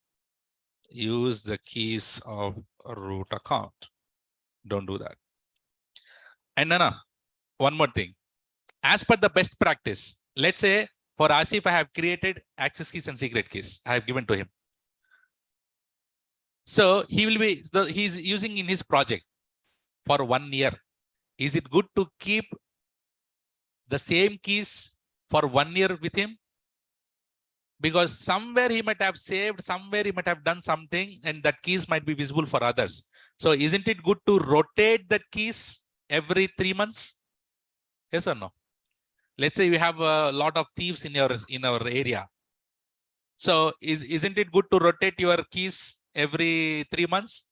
the keys of a root account. Don't do that. And Nana, one more thing. As per the best practice, let's say for Asif, I have created access keys and secret keys. I have given to him. So he's using in his project for 1 year. Is it good to keep the same keys for 1 year with him? Because somewhere he might have saved, somewhere he might have done something, and that keys might be visible for others. So isn't it good to rotate the keys every 3 months? Yes or no? Let's say you have a lot of thieves in our area. So isn't it good to rotate your keys every 3 months?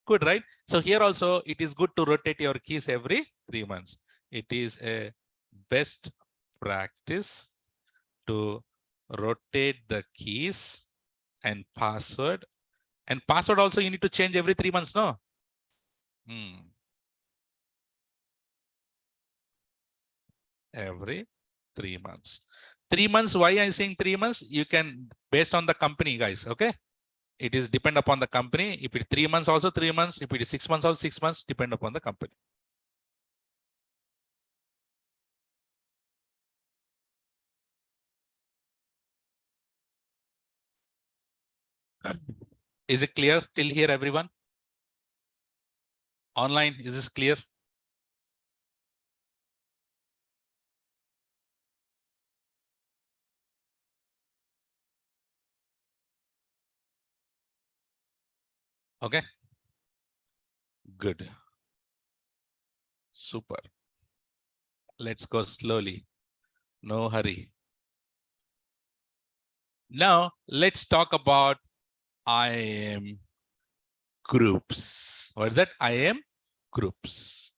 Good, right? So here also it is good to rotate your keys every 3 months. It is a best practice to rotate the keys and password. And password also you need to change every 3 months, no? Every 3 months. 3 months, why I'm saying 3 months? You can, based on the company, guys, okay? It is depend upon the company. If it's 3 months, also 3 months. If it is 6 months, also 6 months, depend upon the company. Is it clear till here, everyone? Online, is this clear? Okay. Good. Super. Let's go slowly. No hurry. Now, let's talk about IAM groups. What is that? IAM groups.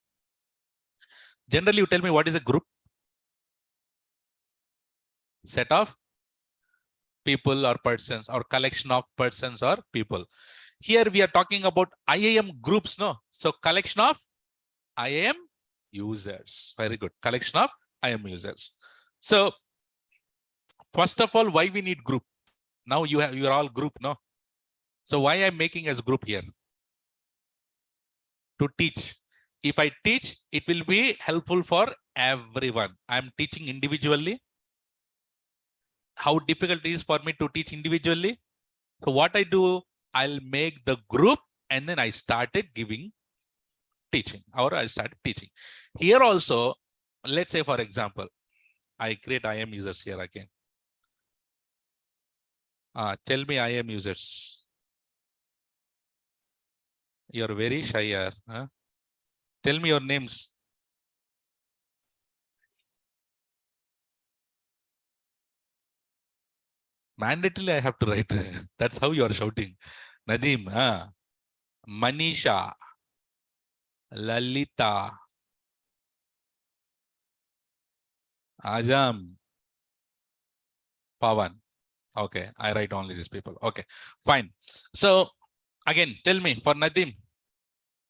Generally, you tell me what is a group? Set of people or persons, or collection of persons or people. Here we are talking about IAM groups, no? So collection of IAM users. Very good. Collection of IAM users. So first of all, why we need group? Now you are all group, no? So why I'm making as group here? To teach. If I teach, it will be helpful for everyone. I'm teaching individually. How difficult it is for me to teach individually? So what I do, I'll make the group and then I started giving teaching, or I started teaching. Here also, let's say for example, I create IAM users here again. Tell me IAM users. You're very shy here. Huh? Tell me your names. Mandatorily, I have to write. That's how you are shouting. Nadeem, Manisha, Lalita, Ajam, Pawan. Okay, I write only these people. Okay, fine. So again, tell me for Nadeem,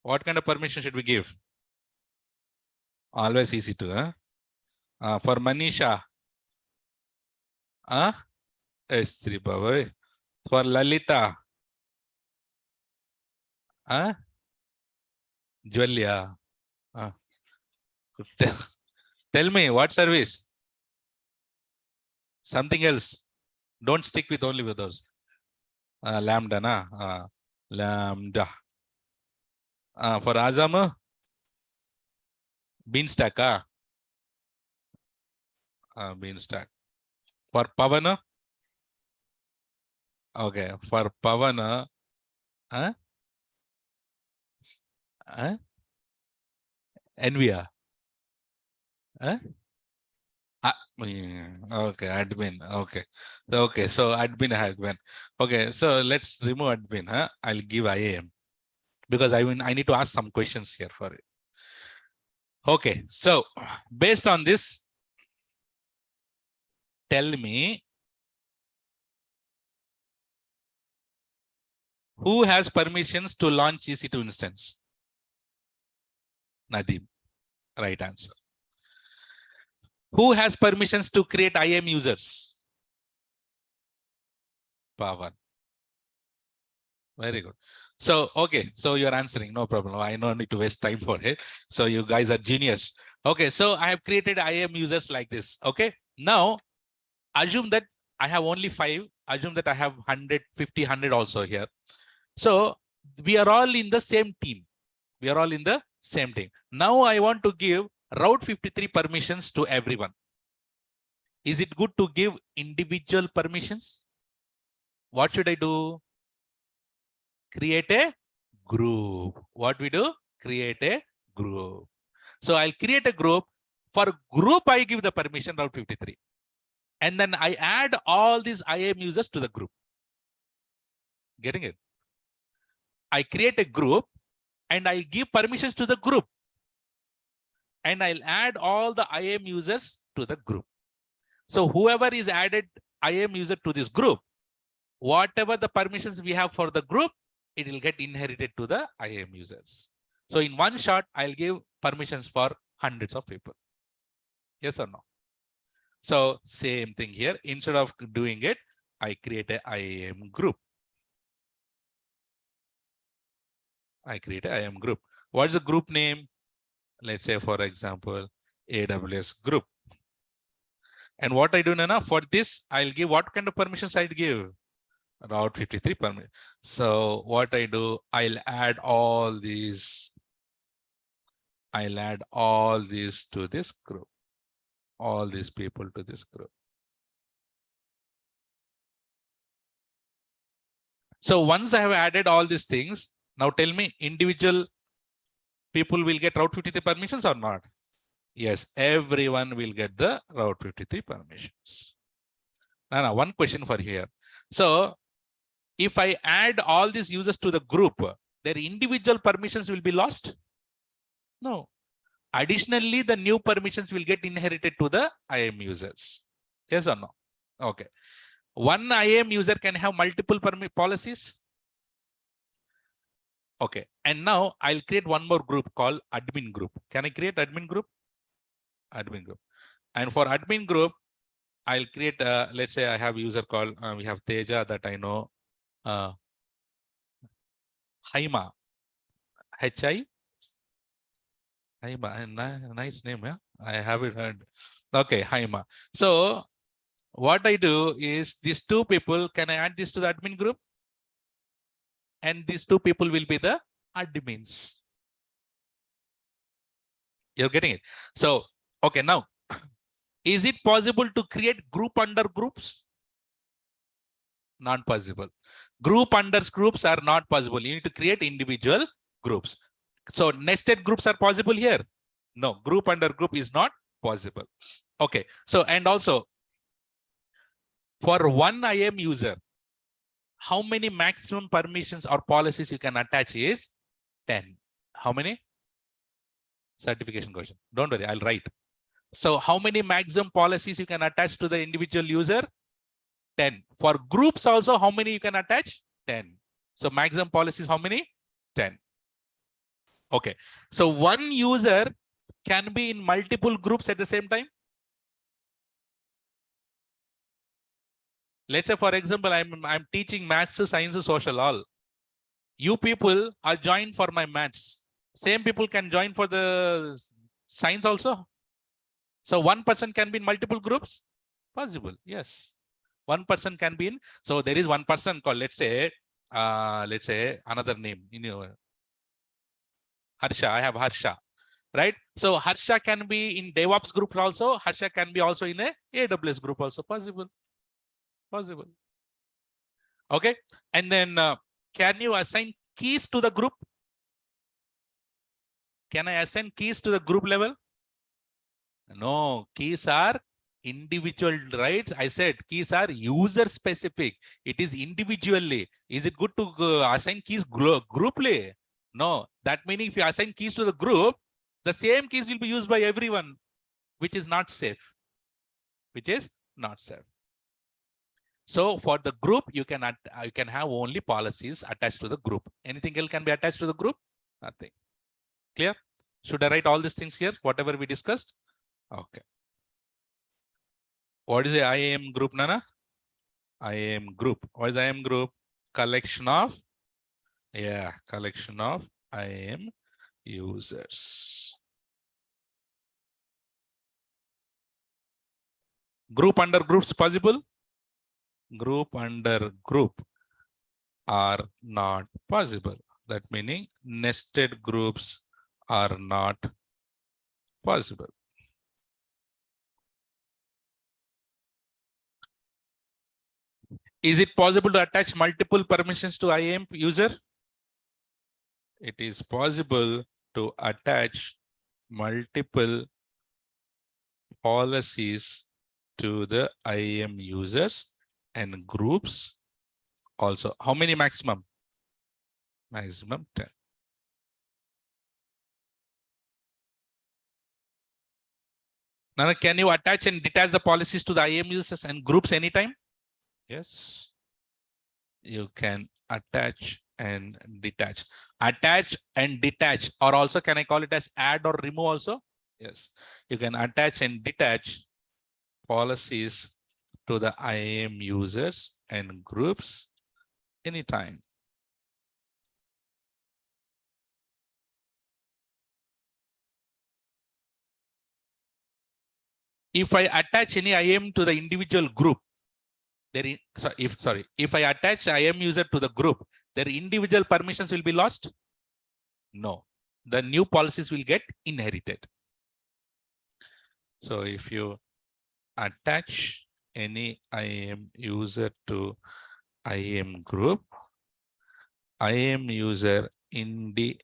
what kind of permission should we give? Always easy to, for Manisha, S3 Bhavai. For Lalita, Jwalya. Tell me what service? Something else. Don't stick with only with those. Lambda, na? Lambda. For Azam, Beanstalk, Beanstalk. For Pavan, okay. For Pavan, Envia. Okay, admin. Okay. Okay, so admin. Okay, so let's remove admin. I'll give IAM because I need to ask some questions here for it. Okay, so based on this, tell me who has permissions to launch EC2 instance? Nadeem. Right answer. Who has permissions to create IAM users? Pawan. Very good. So, okay. So you're answering, no problem. I don't need to waste time for it. So you guys are genius. Okay. So I have created IAM users like this. Okay. Now, assume that I have only 5. Assume that I have 100, 50, 100 also here. So we are all in the same team. We are all in the same team. Now I want to give Route 53 permissions to everyone. Is it good to give individual permissions? What should I do? Create a group. What we do? Create a group. So I'll create a group. For group, I give the permission Route 53. And then I add all these IAM users to the group. Getting it? I create a group and I give permissions to the group. And I'll add all the IAM users to the group. So whoever is added IAM user to this group, whatever the permissions we have for the group, it will get inherited to the IAM users. So in one shot, I'll give permissions for hundreds of people. Yes or no? So same thing here. Instead of doing it, I create a IAM group. I create a IAM group. What's the group name? Let's say, for example, AWS group. And what I do now, for this, I'll give what kind of permissions I'd give? Route 53 permission. So what I do, I'll add all these to this group, all these people to this group. So once I have added all these things, now tell me, individual people will get Route 53 permissions or not? Yes, everyone will get the Route 53 permissions. Now, one question for here. So if I add all these users to the group, their individual permissions will be lost? No. Additionally, the new permissions will get inherited to the IAM users. Yes or no? Okay. One IAM user can have multiple policies. Okay. And now I'll create one more group called admin group. Can I create admin group? Admin group. And for admin group, I'll create, let's say I have a user called, we have Teja that I know, Haima, H-I, Haima, nice name, yeah? I haven't heard. Okay, Haima. So what I do is these two people, can I add this to the admin group? And these two people will be the admins. You're getting it? So, okay, now, is it possible to create group under groups? Not possible. Group under groups are not possible. You need to create individual groups. So nested groups are possible here? No, group under group is not possible. Okay, so and also for one IAM user, how many maximum permissions or policies you can attach is 10. How many? Certification question. Don't worry, I'll write. So how many maximum policies you can attach to the individual user? 10. For groups also, how many you can attach? 10. So maximum policies, how many? 10. Okay. So one user can be in multiple groups at the same time. Let's say, for example, I'm teaching maths, science, social, all. You people are joined for my maths. Same people can join for the science also. So one person can be in multiple groups? Possible, yes. One person can be in. So there is one person called, let's say another name, Harsha. I have Harsha, right? So Harsha can be in DevOps group also. Harsha can be also in a AWS group also. Possible. Okay. And then can you assign keys to the group? Can I assign keys to the group level? No, keys are individual, right? I said keys are user specific. It is individually. Is it good to assign keys grouply? No, that meaning if you assign keys to the group, the same keys will be used by everyone, which is not safe. So for the group, you can have only policies attached to the group. Anything else can be attached to the group? Nothing. Clear? Should I write all these things here, whatever we discussed? Okay. What is the IAM group, Nana? IAM group. What is IAM group? Collection of IAM users. Group under groups possible? Group under group are not possible. That meaning nested groups are not possible. Is it possible to attach multiple permissions to IAM user? It is possible to attach multiple policies to the IAM users and groups also. How many maximum? Maximum 10. Now, can you attach and detach the policies to the IAM users and groups anytime? Yes. You can attach and detach. Attach and detach, or also can I call it as add or remove also? Yes. You can attach and detach policies to the IAM users and groups anytime. If I attach any IAM to the individual group, if I attach IAM user to the group, their individual permissions will be lost? No. The new policies will get inherited. So if you attach any IAM user to IAM group, IAM user individual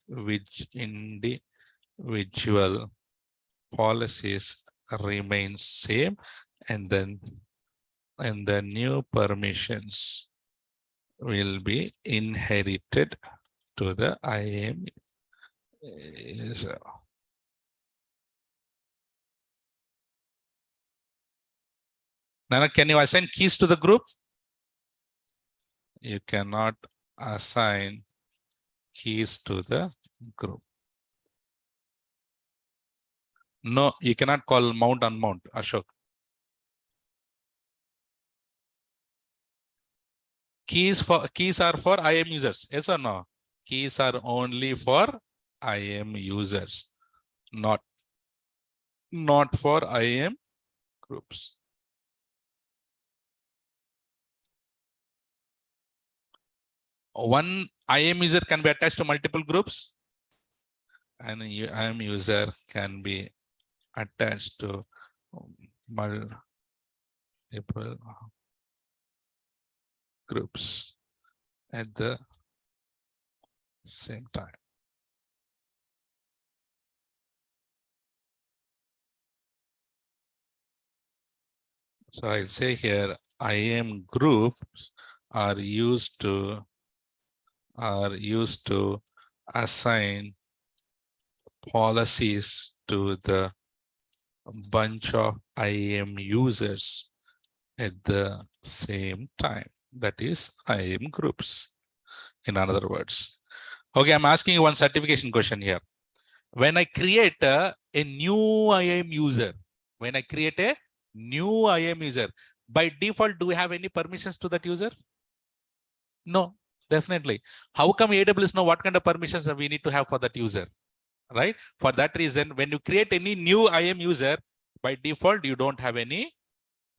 policies remain same, and then the new permissions will be inherited to the IAM user. Nana, can you assign keys to the group? You cannot assign keys to the group. No, you cannot call mount unmount, Ashok. Keys are for IAM users. Yes or no? Keys are only for IAM users, not for IAM groups. One IAM user can be attached to multiple groups, and IAM user can be attached to multiple groups at the same time. So I'll say here, IAM groups are used to assign policies to the bunch of IAM users at the same time. That is IAM groups, in other words. Okay, I'm asking you one certification question here. When I create a new IAM user, by default, do we have any permissions to that user? No, definitely. How come AWS know what kind of permissions we need to have for that user? Right? For that reason, when you create any new IAM user, by default, you don't have any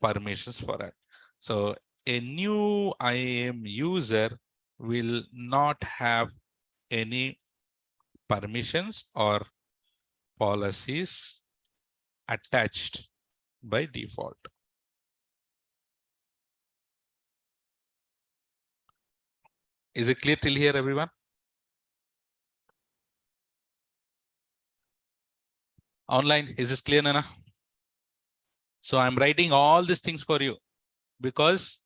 permissions for it. So a new IAM user will not have any permissions or policies attached by default. Is it clear till here, everyone? Online, is this clear, Nana? So I'm writing all these things for you because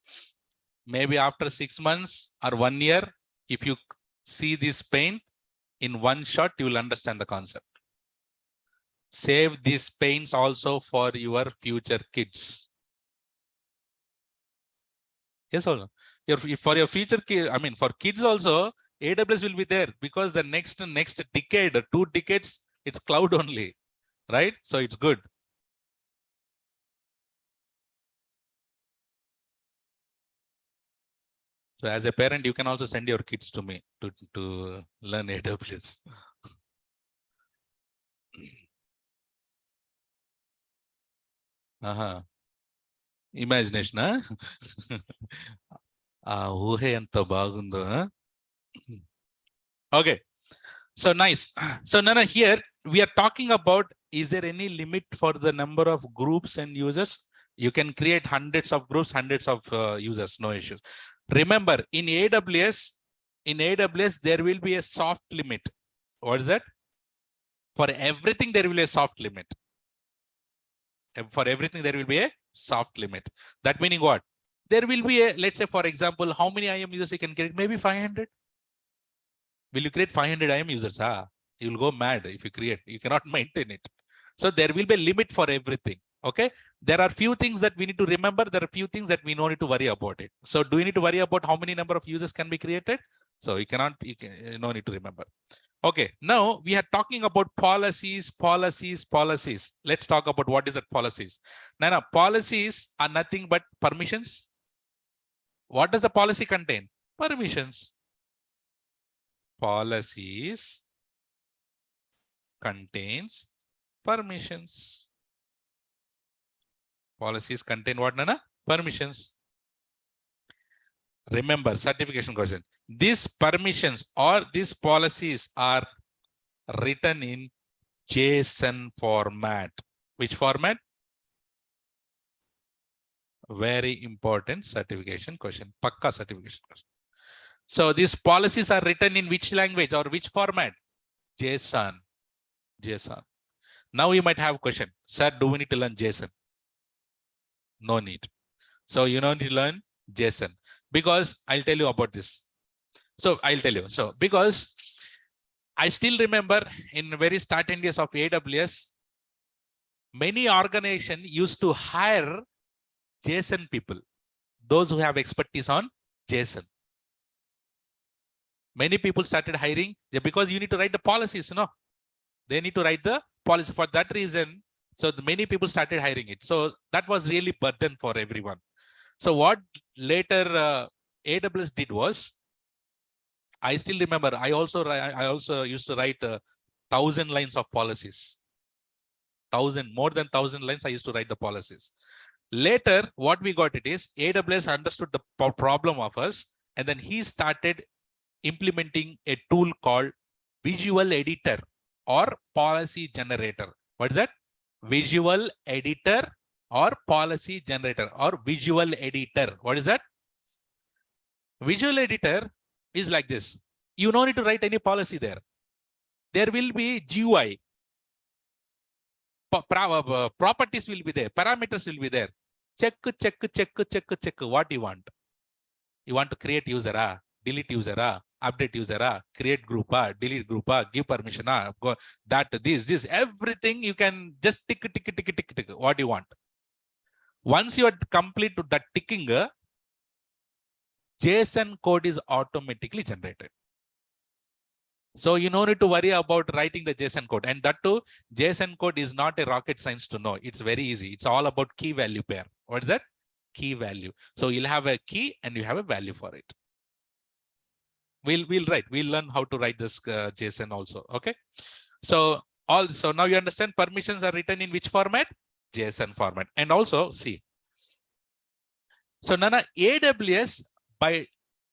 maybe after 6 months or 1 year, if you see this pain in one shot, you will understand the concept. Save these pains also for your future kids. Yes or no? For your future kids, I mean, for kids also, AWS will be there because the next decade, 2 decades, it's cloud only, right? So it's good. So as a parent, you can also send your kids to me to learn AWS. Imagination, huh? Okay, so nice. So Nana, here we are talking about, is there any limit for the number of groups and users? You can create hundreds of groups, hundreds of users, no issues. Remember, in AWS, there will be a soft limit. What is that? For everything, there will be a soft limit. For everything, there will be a soft limit. That meaning what? There will be a, let's say, for example, how many IAM users you can create? Maybe 500. Will you create 500 IAM users? You will go mad if you create. You cannot maintain it. So there will be a limit for everything. Okay. There are few things that we need to remember. There are few things that we don't need to worry about it. So do you need to worry about how many number of users can be created? So you no need to remember. Okay. Now we are talking about policies. Let's talk about what is that policies. Now, policies are nothing but permissions. What does the policy contain? Permissions. Policies contains permissions. Policies contain what, Nana? Permissions. Remember, certification question. These permissions or these policies are written in JSON format. Which format? Very important certification question. Pakka certification question. So these policies are written in which language or which format? JSON. JSON. Now you might have a question. Sir, do we need to learn JSON? No need. So you don't need to learn JSON because I'll tell you about this. So I'll tell you. So because I still remember in very starting days of AWS, many organizations used to hire JSON people, those who have expertise on JSON. Many people started hiring because you need to write the policies, no? They need to write the policy. For that reason, so many people started hiring it. So that was really burden for everyone. So what later AWS did was, I still remember, I also used to write 1,000 lines of policies. More than 1,000 lines, I used to write the policies. Later, what we got it is AWS understood the problem of us, and then he started implementing a tool called Visual Editor or Policy Generator. What is that? Visual Editor or Policy Generator or Visual Editor. What is that? Visual Editor is like this. You don't need to write any policy there. There will be GUI. Properties will be there. Parameters will be there. Check. What you want. You want to create user, delete user, update user, create group, delete group, give permission, go that, this, everything you can just tick, what you want. Once you are complete to that ticking, JSON code is automatically generated. So you don't need to worry about writing the JSON code. And that too, JSON code is not a rocket science to know. It's very easy. It's all about key value pair. What is that? Key value. So you'll have a key and you have a value for it. We'll learn how to write this JSON also. Okay. So now you understand permissions are written in which format? JSON format. And also see. So Nana, AWS,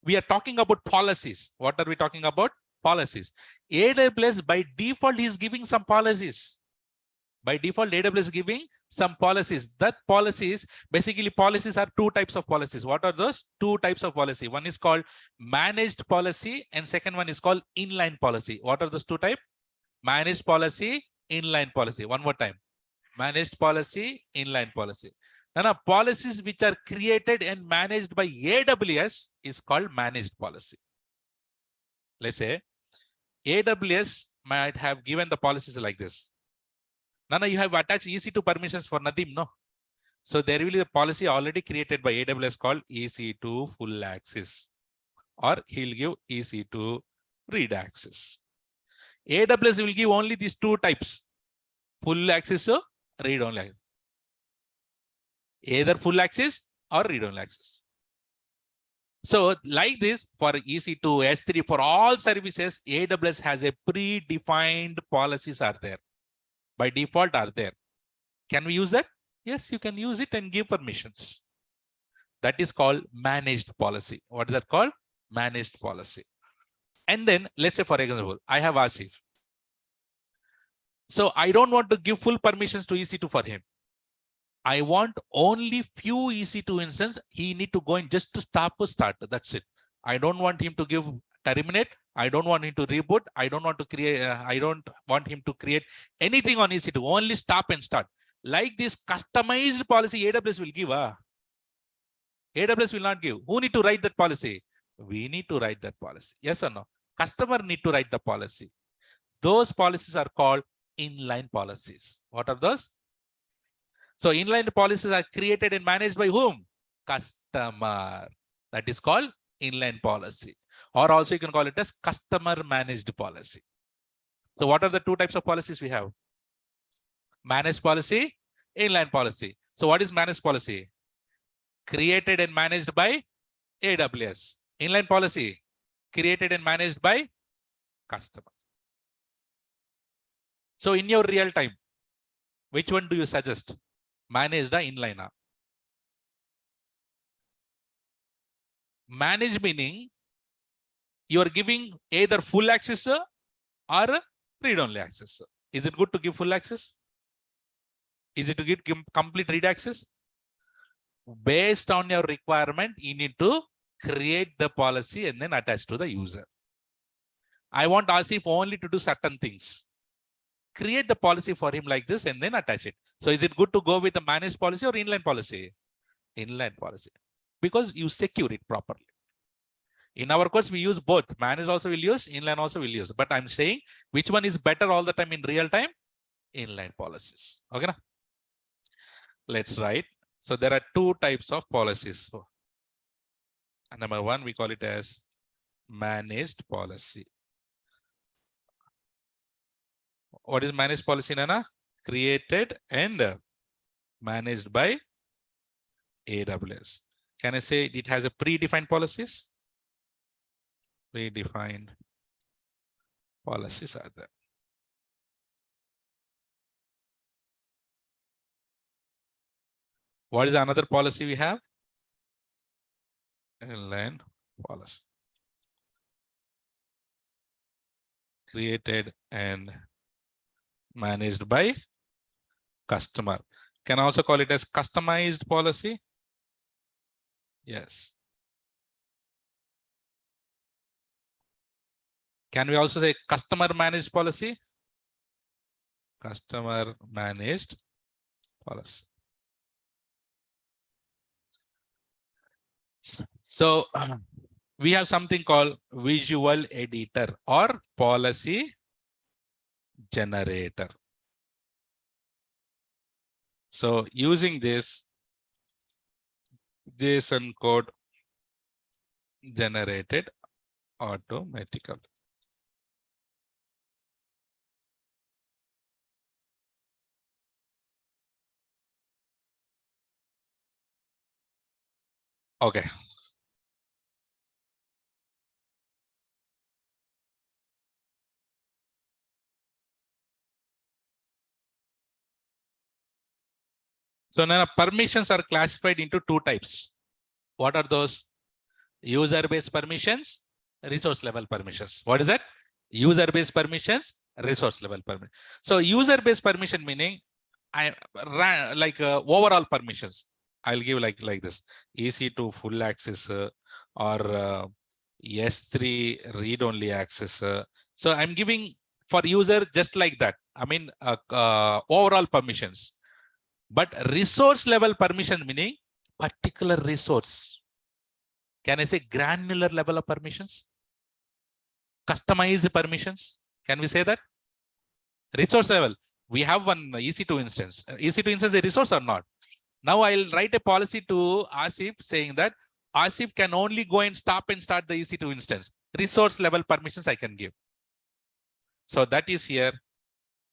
we are talking about policies. What are we talking about? Policies. AWS by default is giving some policies. By default, AWS is giving some policies. That policies, basically policies are two types of policies. What are those? Two types of policy. One is called managed policy and second one is called inline policy. What are those two types? Managed policy, inline policy. One more time. Managed policy, inline policy. Now, policies which are created and managed by AWS is called managed policy. Let's say AWS might have given the policies like this. Now you have attached EC2 permissions for Nadeem, no? So there will be a policy already created by AWS called EC2 full access, or he'll give EC2 read access. AWS will give only these two types, full access or read only access. Either full access or read only access. So like this for EC2, S3, for all services, AWS has a predefined policies are there. By default are there. Can we use that? Yes, you can use it and give permissions. That is called managed policy. What is that called? Managed policy. And then let's say, for example, I have Asif. So I don't want to give full permissions to EC2 for him. I want only few EC2 instances. He need to go in just to start. That's it. I don't want him to give terminate. I don't want him to reboot. I don't want to create. I don't want him to create anything on EC2. Only stop and start. Like this customized policy, AWS will give. AWS will not give. Who need to write that policy? We need to write that policy. Yes or no? Customer need to write the policy. Those policies are called inline policies. What are those? So inline policies are created and managed by whom? Customer. That is called inline policy. Or also you can call it as customer managed policy. So what are the two types of policies we have? Managed policy, inline policy. So what is managed policy? Created and managed by AWS. Inline policy, created and managed by customer. So in your real time, which one do you suggest? Managed or inline? Managed meaning you are giving either full access or read-only access. Is it good to give full access? Is it to give complete read access? Based on your requirement, you need to create the policy and then attach to the user. I want Asif only to do certain things. Create the policy for him like this and then attach it. So is it good to go with a managed policy or inline policy? Inline policy. Because you secure it properly. In our course, we use both. Managed also will use, inline also will use. But I'm saying which one is better all the time in real time? Inline policies. Okay. Na? Let's write. So there are two types of policies. So, number one, we call it as managed policy. What is managed policy, Nana? Created and managed by AWS. Can I say it has a predefined policies? Predefined policies are there. What is another policy we have? Inline policy. Created and managed by customer. Can I also call it as customized policy? Yes. Can we also say customer managed policy? Customer managed policy. So we have something called visual editor or policy generator. So using this JSON code generated automatically. Okay. So now permissions are classified into two types. What are those? User-based permissions, resource-level permissions. What is that? User-based permissions, resource-level permission. So user-based permission meaning I ran like overall permissions. I'll give like this: EC2 full access or S3 read-only access. So I'm giving for user just like that. I mean overall permissions. But resource-level permission meaning particular resource. Can I say granular level of permissions? Customized permissions? Can we say that? Resource level. We have one EC2 instance. EC2 instance is a resource or not? Now I'll write a policy to Asif saying that Asif can only go and stop and start the EC2 instance. Resource level permissions I can give. So that is here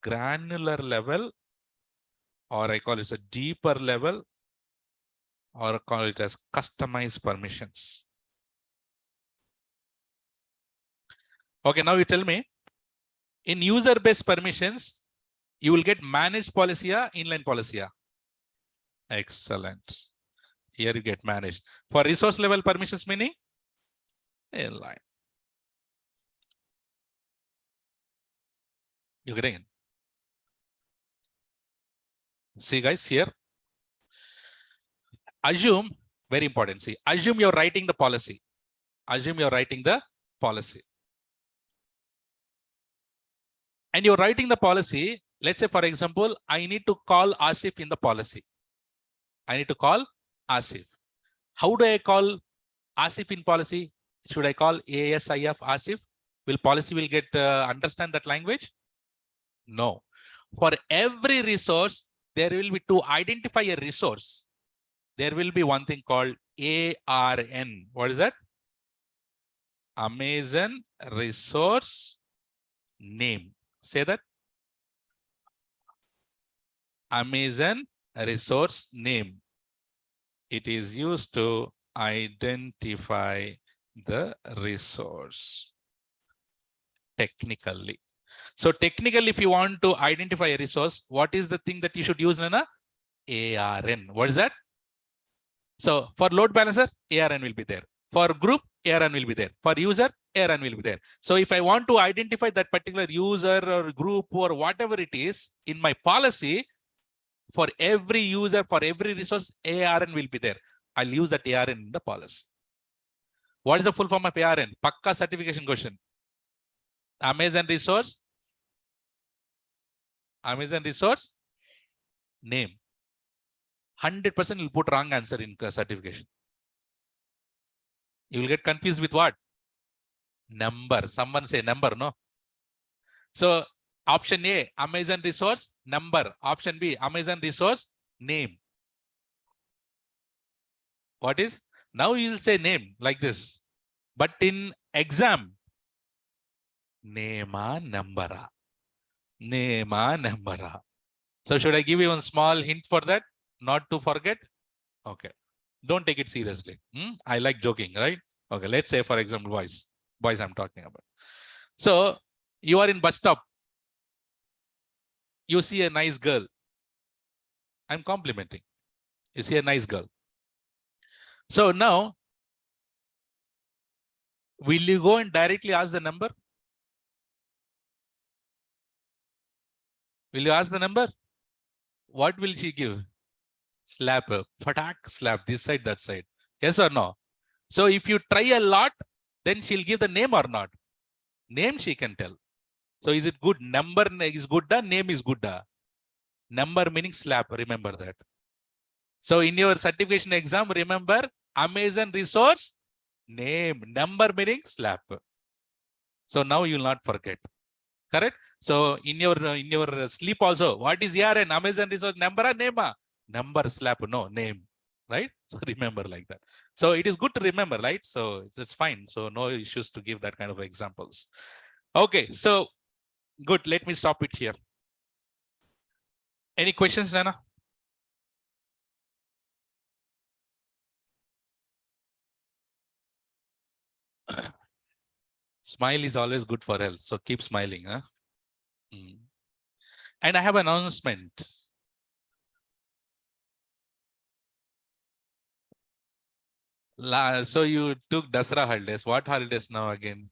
granular level, or I call it a deeper level, or call it as customized permissions. Okay, now you tell me, in user-based permissions, you will get managed policy or inline policy. Excellent. Here you get managed. For resource level permissions meaning inline. You getting it? See guys here. Assume, very important. See, assume you're writing the policy. Assume you're writing the policy. And you're writing the policy. Let's say, for example, I need to call Asif in the policy. I need to call Asif. How do I call Asif in policy? Should I call ASIF Asif? Will policy get understand that language? No. For every resource, there will be, to identify a resource, there will be one thing called ARN. What is that? Amazon resource name. Say that. Amazon resource name. It is used to identify the resource technically. So technically, if you want to identify a resource, what is the thing that you should use in a ARN? What is that? So for load balancer, ARN will be there. For group, ARN will be there. For user, ARN will be there. So if I want to identify that particular user or group or whatever it is in my policy, for every user, for every resource, ARN will be there. I'll use that ARN in the policy. What is the full form of ARN? Pakka certification question. Amazon resource name. 100% you'll put wrong answer in certification. You will get confused with what? Number. Someone say number, no? So option A, Amazon resource number. Option B, Amazon resource name. What is? Now you will say name like this. But in exam, Nema numbera. Nema numbera. So should I give you one small hint for that? Not to forget? Okay. Don't take it seriously. I like joking, right? Okay, let's say, for example, boys. Boys I'm talking about. So you are in bus stop. You see a nice girl. I'm complimenting. You see a nice girl. So now, will you go and directly ask the number? Will you ask the number? What will she give? Slap, fatak, slap, this side, that side. Yes or no? So if you try a lot, then she'll give the name or not? Name she can tell. So is it good? Number is good, name is good. Number meaning slap, remember that. So in your certification exam, remember Amazon resource name, number meaning slap. So now you'll not forget. Correct? So in your sleep also, what is ARN? Amazon resource number or name? Number slap, no, name. Right? So remember like that. So it is good to remember, right? So it's fine. So no issues to give that kind of examples. Okay, so good. Let me stop it here. Any questions, Nana? Smile is always good for health. So keep smiling. Huh? And I have an announcement. So you took Dasra holidays. What holidays now again?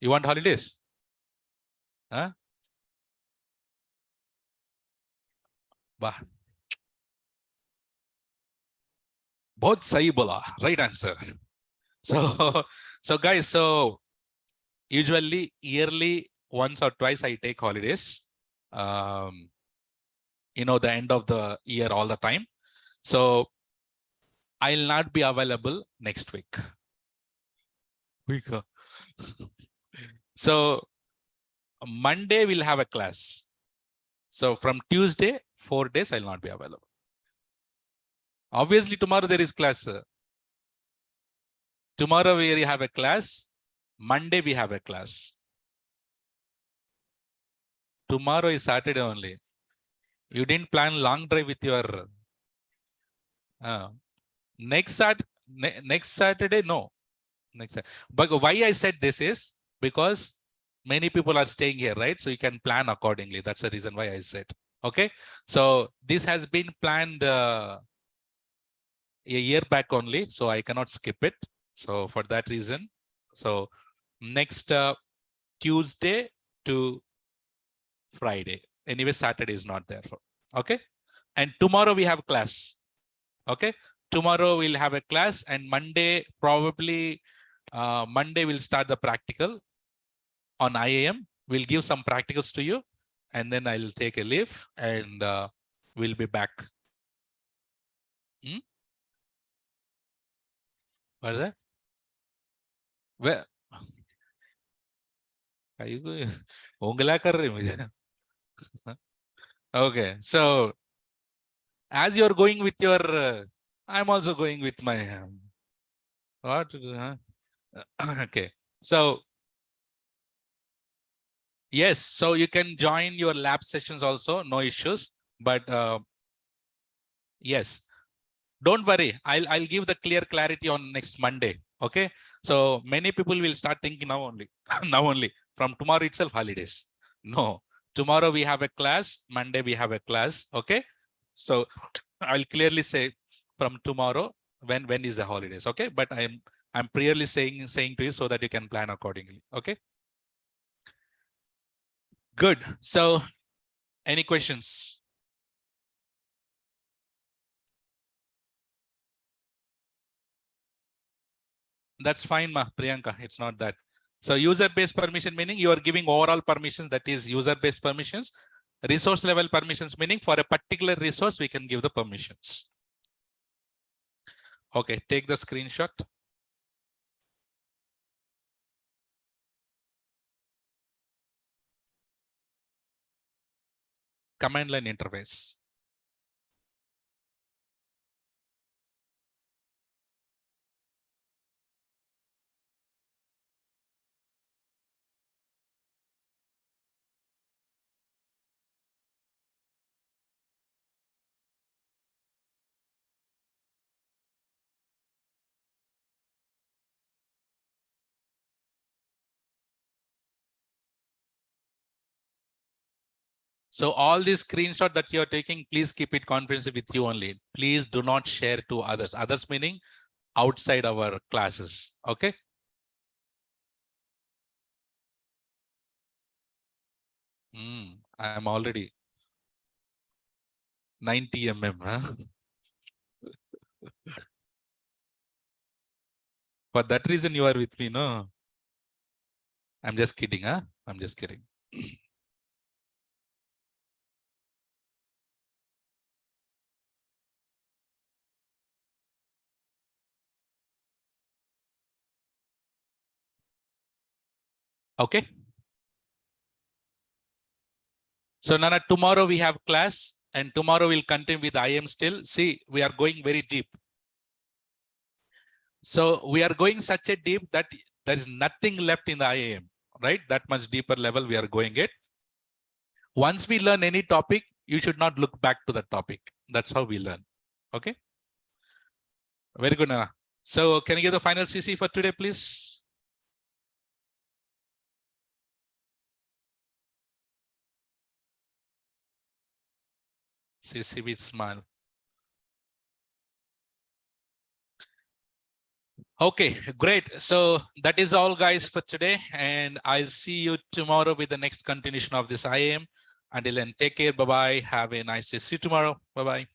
You want holidays? Huh? Bah. Both sahi bola. Right answer. So guys, so usually yearly once or twice I take holidays. You know, the end of the year all the time. So I'll not be available next week. So Monday we'll have a class. So from Tuesday, 4 days I'll not be available. Obviously tomorrow there is class. Tomorrow we have a class. Monday we have a class. Tomorrow is Saturday only. You didn't plan long drive with your next Saturday, no. But why I said this is because many people are staying here, right? So you can plan accordingly. That's the reason why I said. Okay. So this has been planned a year back only. So I cannot skip it. So for that reason, so next Tuesday to Friday. Anyway, Saturday is not there. Okay. And tomorrow we have class. Okay. Tomorrow we'll have a class and Monday, probably Monday we'll start the practical on IAM. We'll give some practicals to you and then I'll take a leave and we'll be back. What is that? Where? Are you going? Okay. So as you're going with your, I'm also going with my, what? Okay. So yes, so you can join your lab sessions also, no issues. But yes, don't worry. I'll give the clear clarity on next Monday. Okay. So many people will start thinking now only, now only from tomorrow itself holidays. No, tomorrow we have a class. Monday we have a class. Okay. So I'll clearly say from tomorrow when is the holidays. Okay. But I'm clearly saying to you so that you can plan accordingly. Okay. Good. So any questions? That's fine, Priyanka. It's not that. So user-based permission meaning you are giving overall permissions, that is user-based permissions. Resource level permissions meaning for a particular resource, we can give the permissions. Okay, take the screenshot. Command line interface. So all this screenshot that you're taking, please keep it confidential with you only. Please do not share to others. Others meaning outside our classes. Okay. I'm already 90 mm. Huh? For that reason, you are with me, no? I'm just kidding, huh? I'm just kidding. Okay. So Nana, tomorrow we have class and tomorrow we'll continue with IAM still. See, we are going very deep. So we are going such a deep that there is nothing left in the IAM, right? That much deeper level we are going it. Once we learn any topic, you should not look back to the topic. That's how we learn. Okay. Very good, Nana. So can you give the final CC for today, please? CC with smile. Okay, great. So that is all, guys, for today. And I'll see you tomorrow with the next continuation of this IAM. Until then, take care. Bye-bye. Have a nice day. See you tomorrow. Bye-bye.